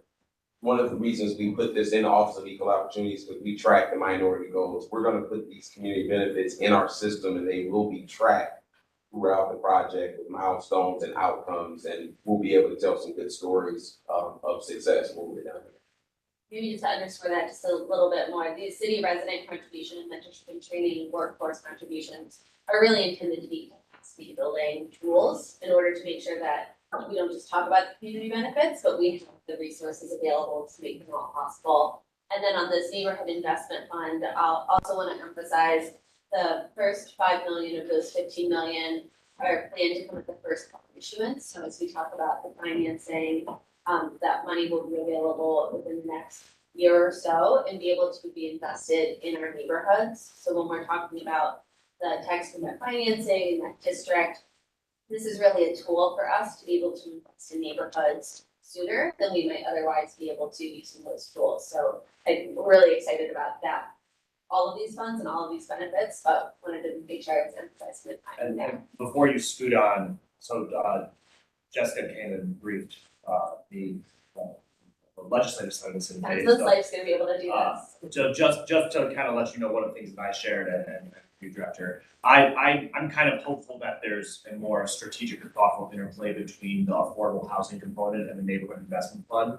one of the reasons we put this in the Office of Equal Opportunities, because we track the minority goals. We're going to put these community benefits in our system and they will be tracked throughout the project with milestones and outcomes, and we'll be able to tell some good stories of success when we're done. maybe just to underscore that just a little bit more, the city resident contribution and mentorship and training workforce contributions are really intended to be capacity building tools in order to make sure that we don't just talk about the community benefits, but we have the resources available to make them all possible. And then on this neighborhood investment fund, I'll also want to emphasize the first 5 million of those 15 million are planned to come at the first issuance. So as we talk about the financing, that money will be available within the next year or so and be able to be invested in our neighborhoods. So when we're talking about the tax increment financing in that district, this is really a tool for us to be able to invest in neighborhoods sooner than we might otherwise be able to using those tools. So I'm really excited about that, all of these funds and all of these benefits, but wanted to make sure I was emphasizing the timing there. And before you scoot on, so Jessica came and briefed legislative study that's in place. This life's gonna be able to do this. So just to kind of let you know one of the things that I shared and you director, I'm kind of hopeful that there's a more strategic and thoughtful interplay between the affordable housing component and the neighborhood investment fund.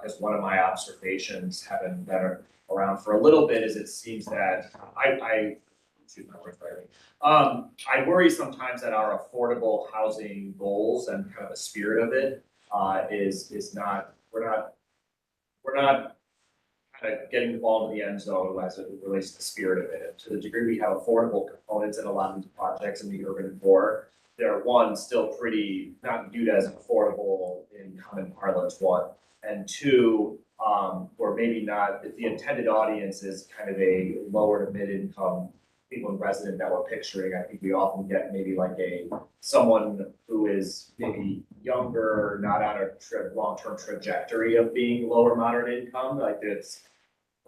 Because one of my observations, having been around for a little bit, is it seems that choose my words rightly. I worry sometimes that our affordable housing goals and kind of the spirit of it is not, we're not kind of getting the ball to the end zone as it relates to the spirit of it. And to the degree we have affordable components in a lot of these projects in the urban core, they're one, still pretty, not viewed as affordable in common parlance, one. And two, or maybe not, if the intended audience is kind of a lower to mid-income people in resident that we're picturing, I think we often get maybe like someone who is maybe younger, not on a long-term trajectory of being lower moderate income, like it's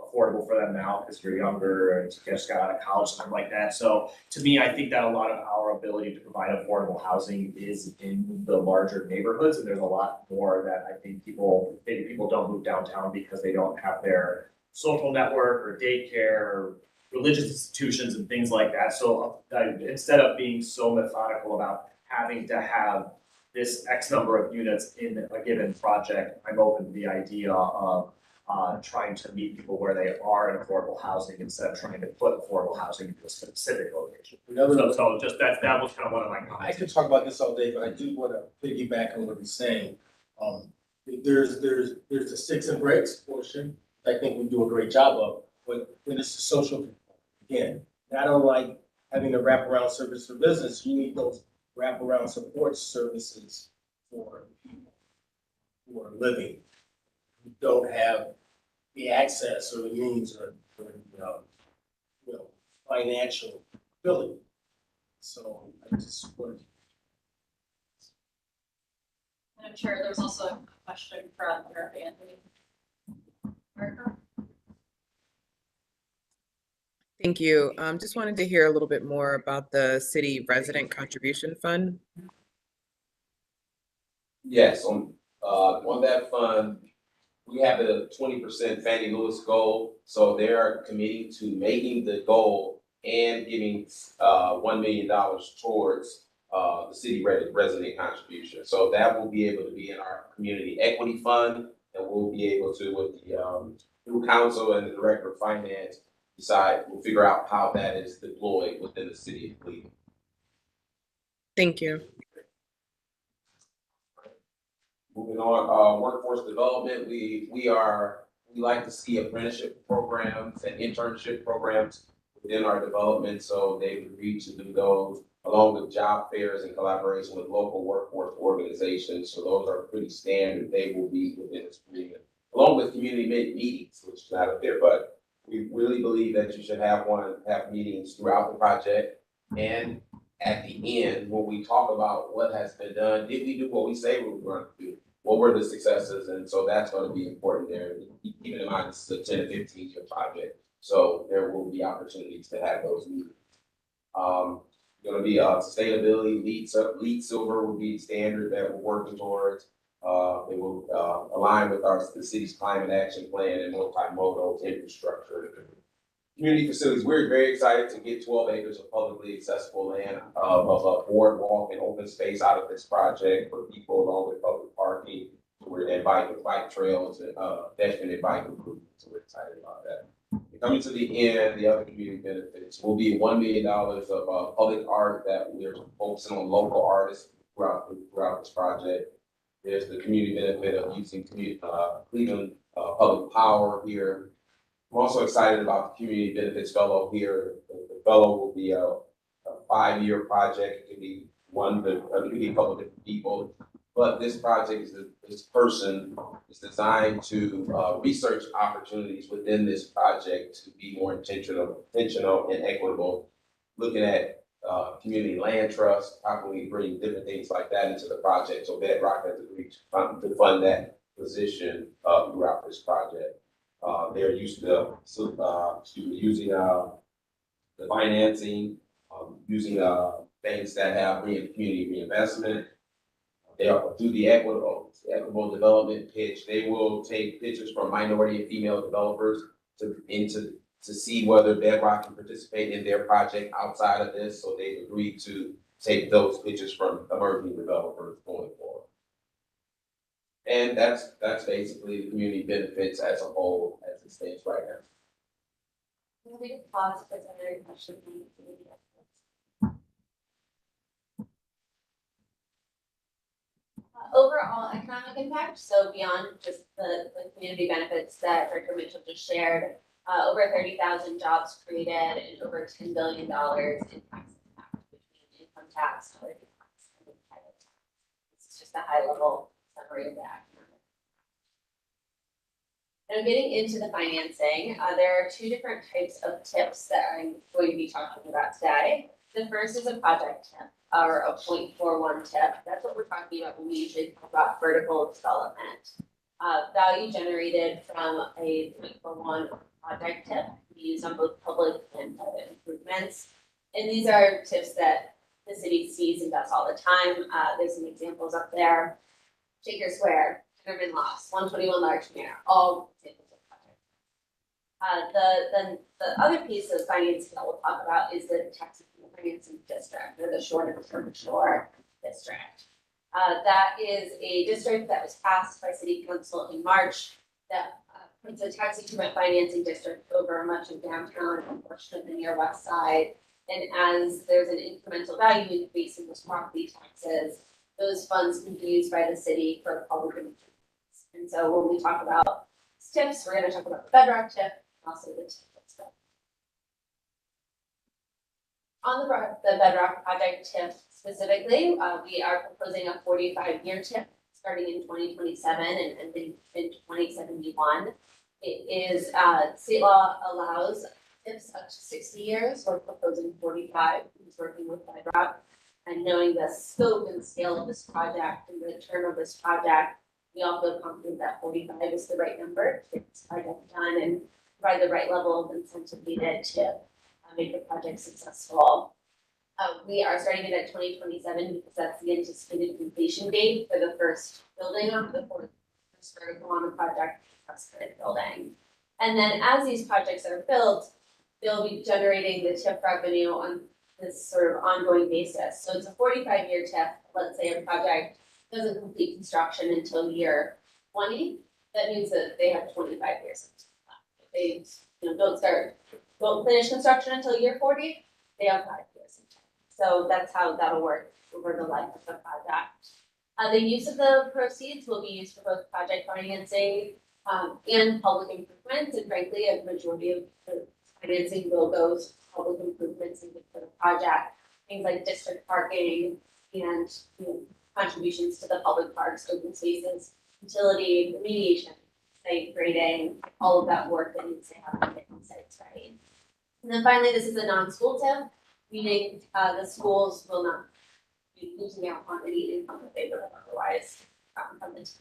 affordable for them now because you're younger and just got out of college, something like that. So to me, I think that a lot of our ability to provide affordable housing is in the larger neighborhoods, and there's a lot more that I think maybe people don't move downtown because they don't have their social network or daycare or religious institutions and things like that. So instead of being so methodical about having to have this X number of units in a given project, I'm open to the idea of trying to meet people where they are in affordable housing instead of trying to put affordable housing into a specific location. So just that was kind of one of my comments. I could talk about this all day, but I do want to piggyback on what he's saying. There's the sticks and bricks portion. I think we do a great job of, but when it's the social, again, not unlike having a wraparound service for business, you need those wraparound support services for people who are living, who don't have the access or the means or financial ability. So I just want to. Madam Chair, there was also a question from Eric Anthony. Erica? Thank you. Just wanted to hear a little bit more about the city resident contribution fund. Yes, on that fund, we have a 20% Fannie Lewis goal, so they are committing to making the goal and giving $1 million towards the city resident contribution. So that will be able to be in our community equity fund, and we'll be able to, with the through council and the director of finance, we'll figure out how that is deployed within the city of Cleveland. Thank you. Moving on, workforce development, we like to see apprenticeship programs and internship programs within our development, so they've agreed to do those along with job fairs in collaboration with local workforce organizations. So those are pretty standard. They will be within this agreement, along with community meetings, which is not up there, but we really believe that you should have meetings throughout the project. And at the end, when we talk about what has been done, did we do what we say we were going to do? What were the successes? And so that's going to be important there. Keeping in mind, this is a 10 to 15 year project. So there will be opportunities to have those meetings. Going to be sustainability, LEED Silver will be standard that we're working towards. It will align with the city's climate action plan and multimodal infrastructure. Community facilities, we're very excited to get 12 acres of publicly accessible land of a boardwalk and open space out of this project for people along with public parking. We're inviting bike trails and pedestrian and bike improvements. So we're excited about that. Coming to the end, the other community benefits will be $1 million of public art that we're focusing on local artists throughout this project. There's the community benefit of using Cleveland Public Power here. I'm also excited about the Community Benefits Fellow here. The fellow will be a 5-year project. It can be a couple of different people. But this project this person is designed to research opportunities within this project to be more intentional and equitable, looking at community land trust, how can we bring different things like that into the project. So Bedrock has agreed to fund that position throughout this project. They're used to using the financing, using things that have community reinvestment. They are through the equitable development pitch, they will take pitches from minority and female developers to see whether Bedrock can participate in their project outside of this. So they've agreed to take those pitches from emerging developers going forward. And that's basically the community benefits as a whole as it stands right now. Can we just pause for any questions? Overall economic impact, so beyond just the community benefits that Director Mitchell just shared, over 30,000 jobs created and over $10 billion in tax impact between income tax, other tax, and private tax. It's just a high level summary of that. And getting into the financing, there are two different types of tips that I'm going to be talking about today. The first is a project tip, or a 0.41 tip. That's what we're talking about when we usually talk about vertical development. Value generated from a 0.41 project tip can be used on both public and private improvements. And these are tips that the city sees and does all the time. There's some examples up there. Shaker Square, Interman Loss, 121 Larchmere, all examples of projects. The other piece of financing that we'll talk about is the tax financing district, or the short-term shore district. That is a district that was passed by City Council in March that puts a tax increment financing district over much of downtown and portion of the near west side. And as there's an incremental value increase in those property taxes, those funds can be used by the city for public improvements. And so when we talk about tips, we're going to talk about the Bedrock tip and also the tip tip. On the Bedrock project tip specifically, we are proposing a 45-year tip starting in 2027 and ending in 2071. It is, state law allows tips up to 60 years. We're proposing 45. He's working with Bedrock. And knowing the scope and scale of this project and the term of this project, we all feel confident that 45 is the right number to get this project done and provide the right level of incentive needed to make the project successful. We are starting it at 2027 because that's the anticipated completion date for the first building on the first vertical on the project, that's the building. And then as these projects are built, they'll be generating the TIF revenue on this sort of ongoing basis. So it's a 45-year TIF. Let's say a project doesn't complete construction until year 20. That means that they have 25 years. If they don't finish construction until year 40, they have 5 years. So that's how that'll work over the life of the project. The use of the proceeds will be used for both project financing and public improvements. And frankly, a majority of the financing will go to public improvements for the project. Things like district parking and contributions to the public parks, open spaces, utility, remediation, site grading, all of that work that needs to happen to get these sites right. And then finally, this is a non-school tip, meaning the schools will not be losing out on any income that they would have otherwise gotten from the tip.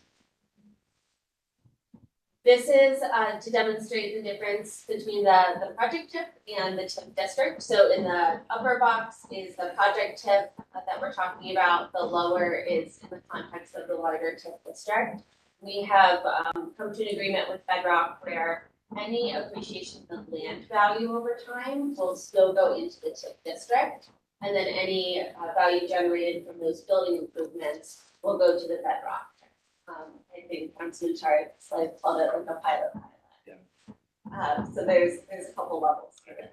This is to demonstrate the difference between the project tip and the TIF district. So in the upper box is the project tip that we're talking about. The lower is in the context of the larger TIF district. We have come to an agreement with Bedrock where any appreciation of land value over time will still go into the TIF district. And then any value generated from those building improvements will go to the Bedrock. I think Councilman Chari called it like a pilot. Yeah. So there's a couple levels here.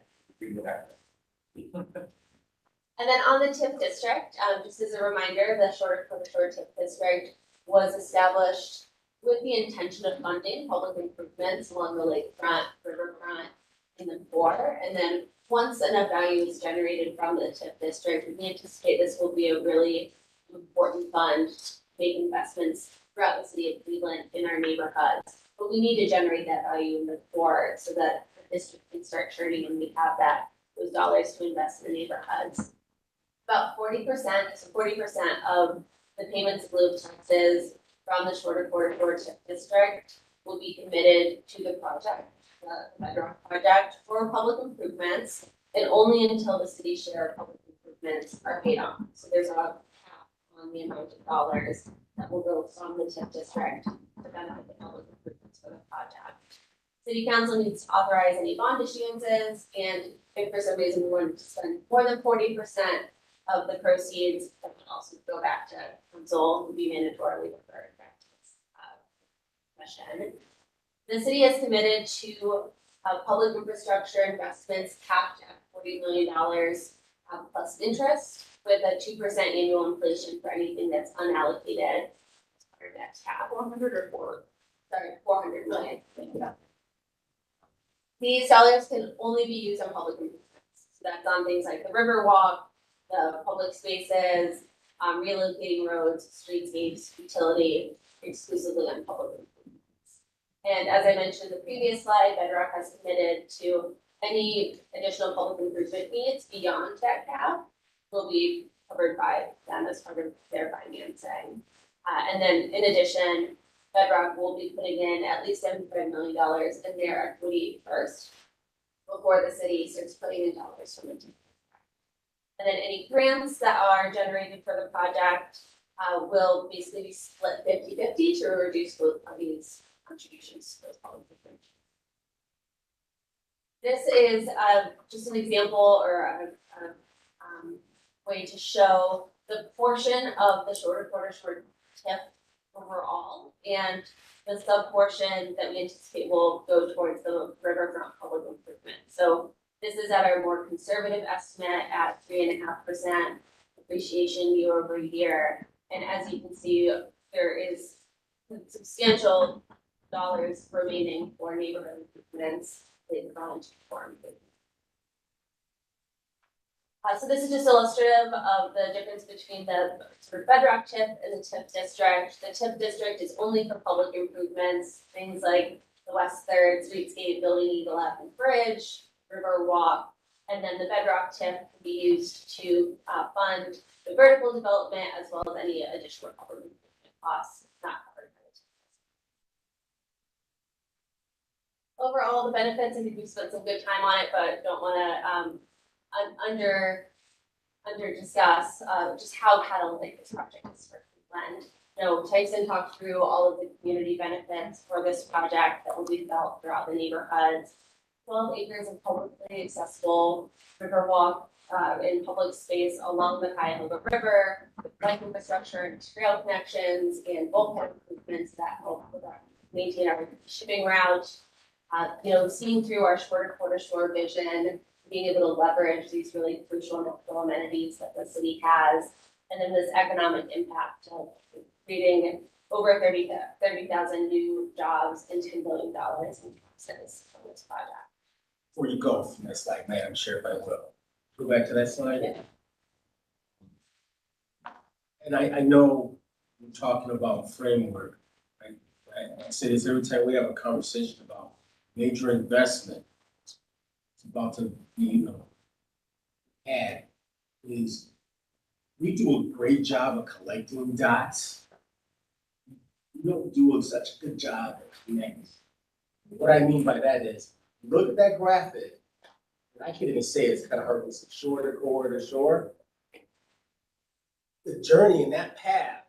And then on the TIF district, just as a reminder, the short TIF district was established with the intention of funding public improvements along the lakefront, riverfront, and the core. And then once enough value is generated from the TIF district, we anticipate this will be a really important fund to make investments throughout the city of Cleveland in our neighborhoods. But we need to generate that value in the core so that the district can start churning and we have those dollars to invest in the neighborhoods. About 40%, so 40% of the payments of lieu of taxes from the shorter corridor TIF district will be committed to the project, the Bedrock project, for public improvements, and only until the city share of public improvements are paid off. So there's a cap on the amount of dollars that will go from the TIP district to benefit the public improvements for the project. City council needs to authorize any bond issuances, and if for some reason we wanted to spend more than 40% of the proceeds, that would also go back to council, would be mandatorily referred back to this commission. The city is committed to public infrastructure investments capped at $40 million plus interest, with a 2% annual inflation for anything that's unallocated as part of that cap. 400 or 4? Sorry, 400 million. These dollars can only be used on public improvements. So that's on things like the Riverwalk, the public spaces, relocating roads, streetscapes, utility, exclusively on public improvements. And as I mentioned in the previous slide, Bedrock has committed to any additional public improvement needs beyond that cap will be covered by them as part of their financing. And then in addition, Bedrock will be putting in at least $75 million in their equity first before the city starts putting in dollars from the team. And then any grants that are generated for the project will basically be split 50-50 to reduce both parties' contributions to those public improvements. This is just an example or a way to show the portion of the shorter TIF overall, and the sub portion that we anticipate will go towards the riverfront public improvement. So this is at our more conservative estimate at 3.5% appreciation year over year. And as you can see, there is substantial dollars remaining for neighborhood improvements later on to perform. So this is just illustrative of the difference between the sort of Bedrock TIF and the TIF district. The TIF district is only for public improvements, things like the West Third, Streetscape, Building Eagle Avenue Bridge, River Walk, and then the Bedrock TIF can be used to fund the vertical development as well as any additional public improvement costs not covered by the TIF. Overall, the benefits, I think we've spent some good time on it, but don't want to under discuss just how catalytic this project is for Cleveland. You know, Tyson talked through all of the community benefits for this project that will be felt throughout the neighborhoods. 12 acres of publicly accessible Riverwalk in public space along the Cuyahoga River, with bike infrastructure and trail connections and bulkhead improvements that help with maintain our shipping route. You know, seeing through our shore vision, being able to leverage these really crucial natural amenities that the city has, and then this economic impact of creating over 30,000 new jobs and $10 billion in taxes from this project. Before you go from that slide, Madam Chair, if I will, go back to that slide. Yeah. And I know we're talking about framework. I say this every time we have a conversation about major investment. It's about to be had is we do a great job of collecting dots. We don't do such a good job of connecting. What I mean by that is, look at that graphic. And I can't even say it's kind of hard to say shore to core to shore. The journey in that path,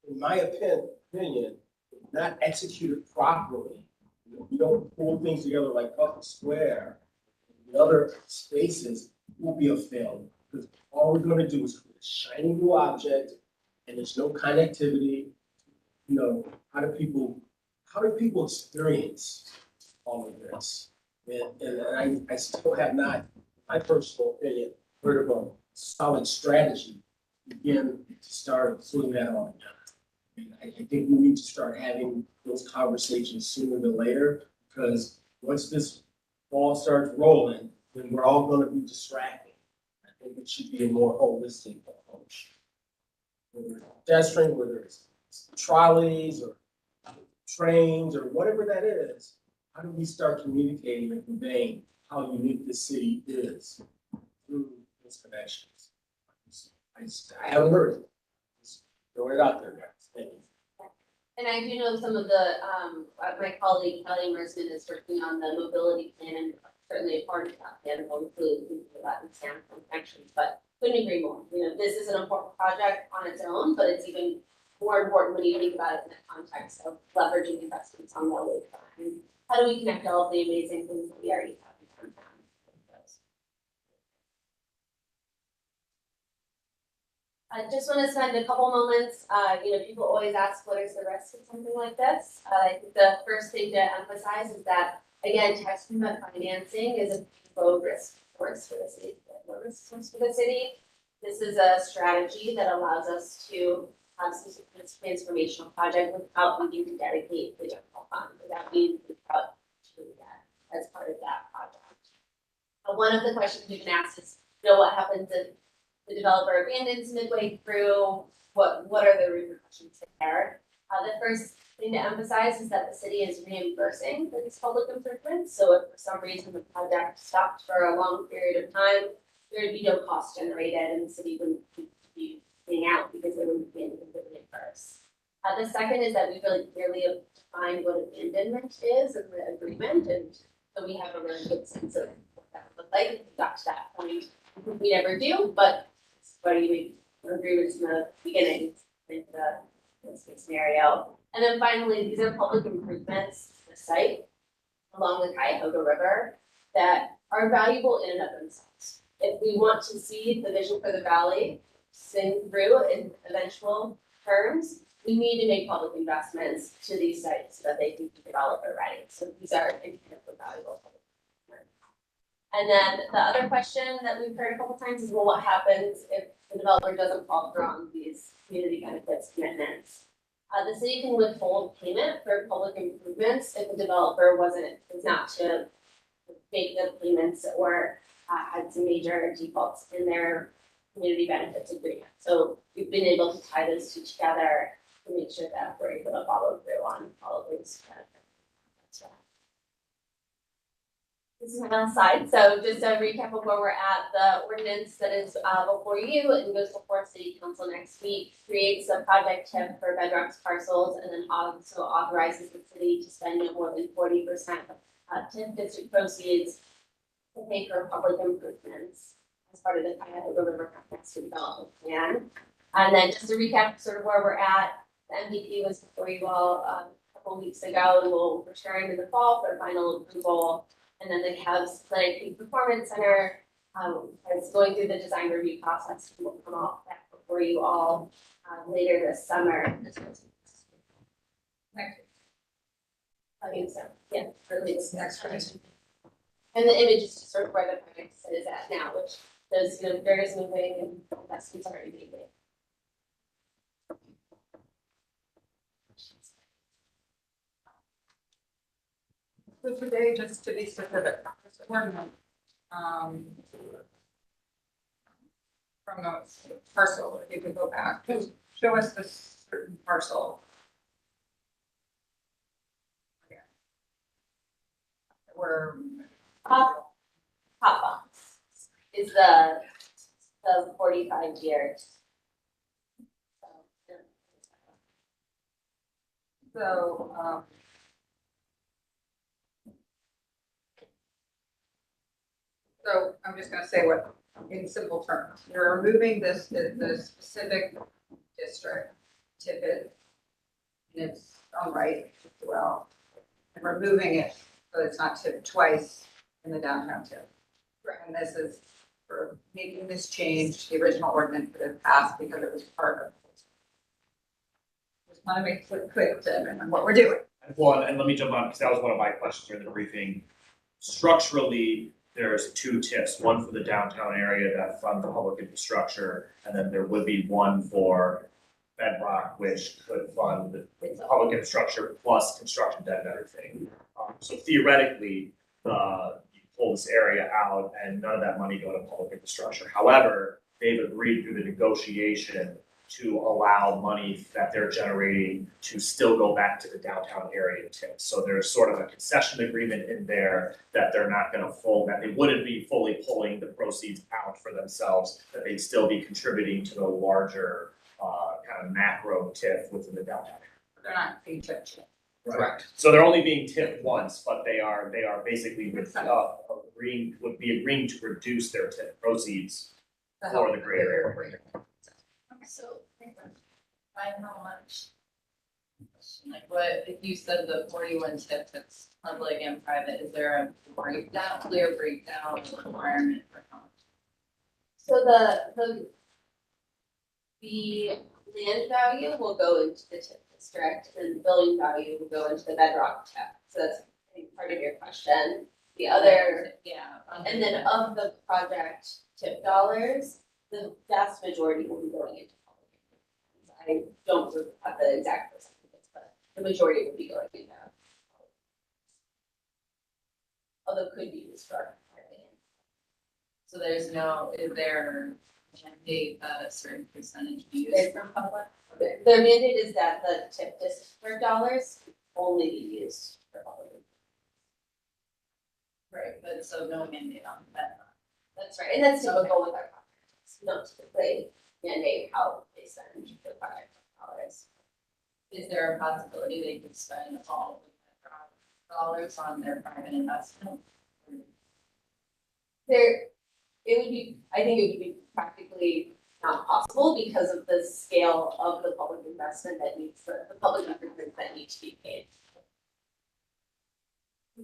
in my opinion, is not executed properly. You don't pull things together like Public Square. The other spaces will be a failure because all we're going to do is create a shiny new object, and there's no connectivity. You know, how do people experience all of this? And I still have not, my personal opinion, heard of a solid strategy to begin to start putting that on. And I think we need to start having those conversations sooner than later, because once this ball starts rolling, then we're all going to be distracted. I think it should be a more holistic approach. Whether it's pedestrian, whether it's trolleys or trains or whatever that is, how do we start communicating and conveying how unique this city is through those connections? I haven't heard it. Just throw it out there, guys. Thank you. And I do know some of the, my colleague Kelly Mersman is working on the mobility plan, and certainly a part of that plan will include that in San connections. But couldn't agree more. You know, this is an important project on its own, but it's even more important when you think about it in the context of leveraging investments on the lakefront. How do we connect all of the amazing things that we already have in downtown? I just want to spend a couple moments, you know, people always ask, what is the risk of something like this? I think the first thing to emphasize is that, again, tax increment financing is a low risk source for the city, low risk source for the city. This is a strategy that allows us to have some sort of transformational project without needing to dedicate the general fund, without needing to cut to that as part of that project. One of the questions we've been asked is, you know, what happens if the developer abandons midway through? What are the repercussions there? The first thing to emphasize is that the city is reimbursing for these public improvements. So if for some reason the project stopped for a long period of time, there would be no cost generated and the city wouldn't be paying out because they wouldn't be reimbursed. The second is that we really clearly defined what abandonment is in the agreement, and so we have a really good sense of what that would look like. If we got to that point, we never do, but it's what you agreements in the beginning in the scenario. And then finally, these are public improvements to the site along the Cuyahoga River that are valuable in and of themselves. If we want to see the vision for the valley sing through in eventual terms, we need to make public investments to these sites so that they can be developer ready. So these are incredibly valuable. And then the other question that we've heard a couple times is, well, what happens if the developer doesn't follow through on these community benefits commitments? The city can withhold payment for public improvements if the developer was not to make the payments or had some major defaults in their community benefits agreement. So we've been able to tie those two together to make sure that we're able to follow through on all of those benefits. This is my last slide. So just a recap of where we're at, the ordinance that is before you and goes before City Council next week creates a project TIF for Bedrock's parcels and then also authorizes the city to spend no more than 40% of TIF district proceeds to pay for public improvements as part of the Cuyahoga River Master Development Plan. And then just to recap sort of where we're at, the MVP was before you all a couple weeks ago, and we'll return in the fall for final approval. And then they have Atlantic Peak Performance Center is going through the design review process. Will come off back before you all later this summer. Next week. I think so. Yeah, early this next week. And the image is just sort of where the project is at now, which those, you know, there is moving and investments already being made. So today, just to be specific, from the parcel, if you could go back, just show us this certain parcel. Where Hot box is the 45 years. So, so I'm just gonna say what, in simple terms, you're removing this, the specific district, Tippett, in its own right, well, and removing it so it's not tipped twice in the downtown tip. And this is for making this change, the original ordinance that had passed because it was part of. Just want to make it quick to everyone what we're doing. Well, and let me jump on, because that was one of my questions during the briefing. Structurally, there's two tips, one for the downtown area that fund the public infrastructure, and then there would be one for Bedrock, which could fund the public infrastructure plus construction debt and everything. So theoretically, you pull this area out and none of that money go to public infrastructure. However, they've agreed through the negotiation to allow money that they're generating to still go back to the downtown area tip. So there's sort of a concession agreement in there that they're not gonna that they wouldn't be fully pulling the proceeds out for themselves, that they'd still be contributing to the larger kind of macro TIF within the downtown. They're not being tipped. Correct. So they're only being tipped once, but they are agreeing to reduce their TIF proceeds for the greater area. So, by how much? Like what, if you said the 41 tip, that's public and private, is there a breakdown, clear breakdown requirement for how much? So the land value will go into the TIF district and the building value will go into the bedrock TIF. So that's, I think, part of your question. The other, Yeah. and then of the project TIF dollars, the vast majority will be going into public improvements. I don't have the exact percentages, but the majority will be going into that. Although it could be used for private. So there's no, is there a mandate that a certain percentage be used There's- for public? Their mandate is that the TIF district dollars only be used for public. Right, but so no mandate on that. That's right, and that's typical with our projects. We don't typically mandate how they spend the project dollars. Is there a possibility they could spend all of the dollars on their private investment? There, it would be, I think it would be practically not possible because of the scale of the public investment that needs, the public improvements that need to be paid.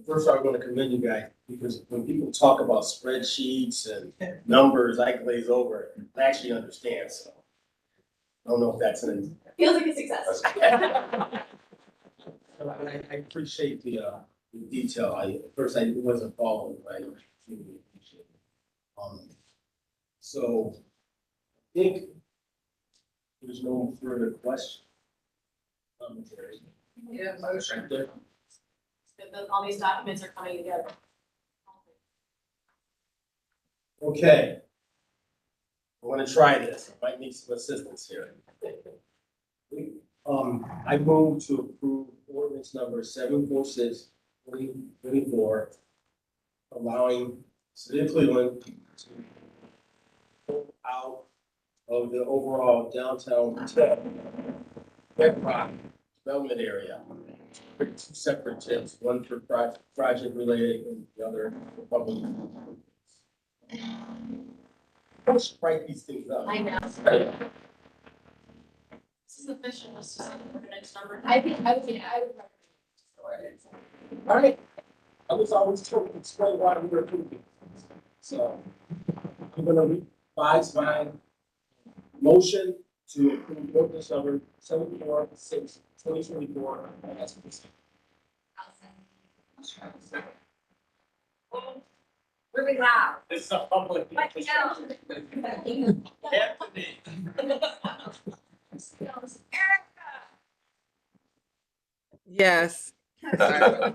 First, I want to commend you guys, because when people talk about spreadsheets and numbers, I glaze over it. I actually understand, so. I don't know if that's an. Feels like a success. I appreciate the detail. At first I wasn't following, but I truly appreciate it. So I think there's no further question. Commentary. Yeah, motion. Right there. All these documents are coming together. Okay. I want to try this. I might need some assistance here. I move to approve ordinance number 746/2024, allowing City of Cleveland to pull out of the overall downtown Bedrock development area. Two separate tips, one for project related and the other for public. Let's write these things up. I know. This is efficient, let's just put the next number. I would recommend the ordinance. All right. I was always trying to explain why we were doing it. So I'm gonna revise my motion to approve ordinance number 746/2024 as presented. Really loud. This is a public. Like, down. Yes. Sorry. I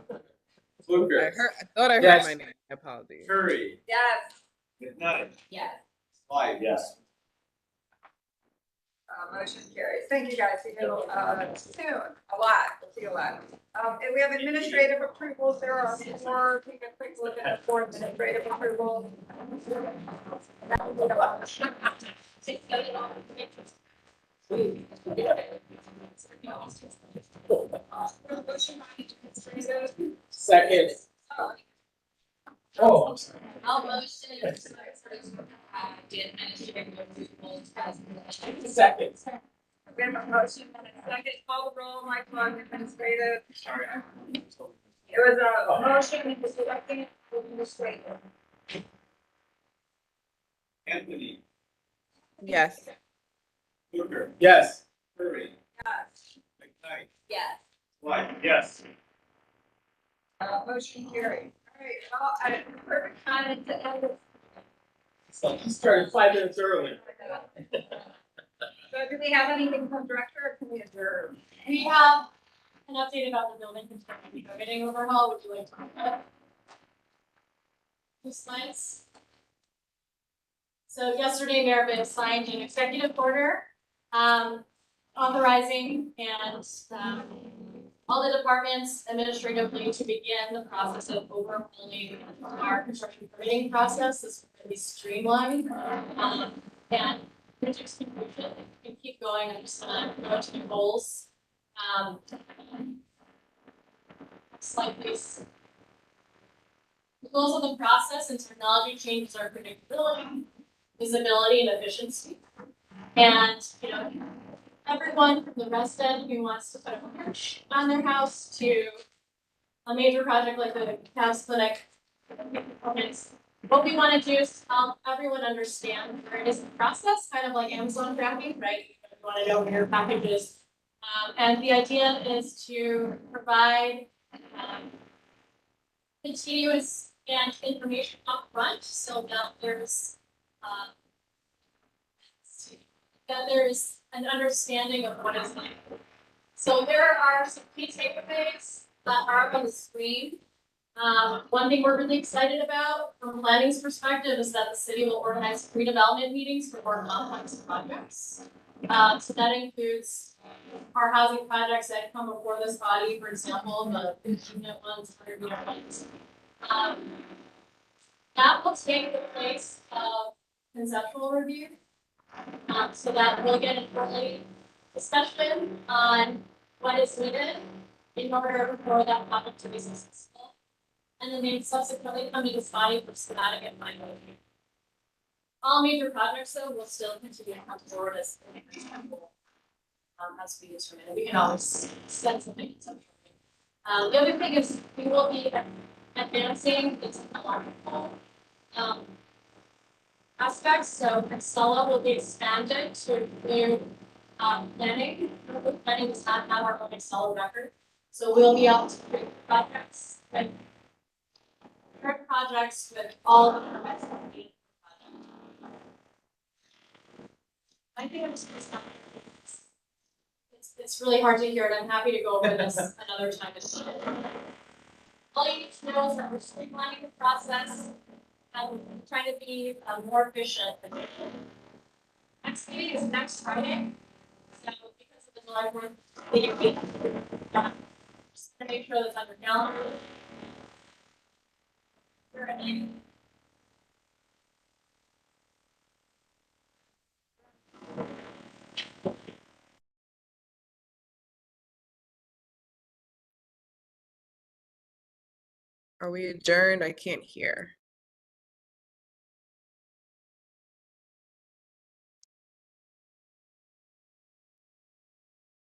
thought I heard Yes. my name. Apologies. Curry. Yes. McKnight. Yes. Slide, yes. Motion carries. Thank you guys. See you, soon, a lot, we'll see you a lot. And we have administrative approvals. There are four. Take a quick look at the four administrative approvals. Second. Oh, I'm sorry. I'll motion the administrative approvals as. Second. We have a motion and a second. Call the roll, Michael, on administrative. Sorry. It was a motion, it was a second, administrative. Anthony. Yes. Booker. Yes. Curry. Yes. McKnight. Yes. Slide, yes. Motion carried. All right, well, I, perfect time to end this. So you started 5 minutes early. So do we have anything from director or can we adjourn? We have an update about the building construction permitting overhaul, would you like to look at? Two slides. So yesterday, Mayor Vitt signed an executive order, authorizing and, all the departments administratively to begin the process of overhauling our construction permitting process. This is really streamlined, and project's conclusion, we can keep going, I'm just gonna go to the goals. Slide please. The goals of the process and technology changes our predictability, visibility and efficiency. And, you know, everyone from the resident who wants to put a porch on their house to a major project like the Cavs Clinic. What we want to do is help everyone understand where it is in the process, kind of like Amazon tracking, right? You want to know where your package is. And the idea is to provide continuous and information up front so that there's an understanding of what is like. So there are some key takeaways that are on the screen. One thing we're really excited about from a planning's perspective is that the city will organize redevelopment meetings for more complex projects. So that includes our housing projects that come before this body, for example, the 50-unit ones, 100-unit ones. That will take the place of conceptual review. So that we'll get an early discussion on what is needed in order for that project to be successful. And then they subsequently come to this body for schematic and final review. All major projects though will still continue to come forward as we determine. We can always set something conceptually. The other thing is we will be advancing the technological aspects. So Excella will be expanded to include planning. Planning does not have our own Excel record. So we'll be able to create projects with current projects with all of the permits that we need for the project. I think it's really hard to hear, and I'm happy to go over this another time. All you need to know is that we're streamlining the process and trying to be more efficient. Next meeting is next Friday. So because of the July 4th meeting, just to make sure that's on your calendar. Are we adjourned? I can't hear.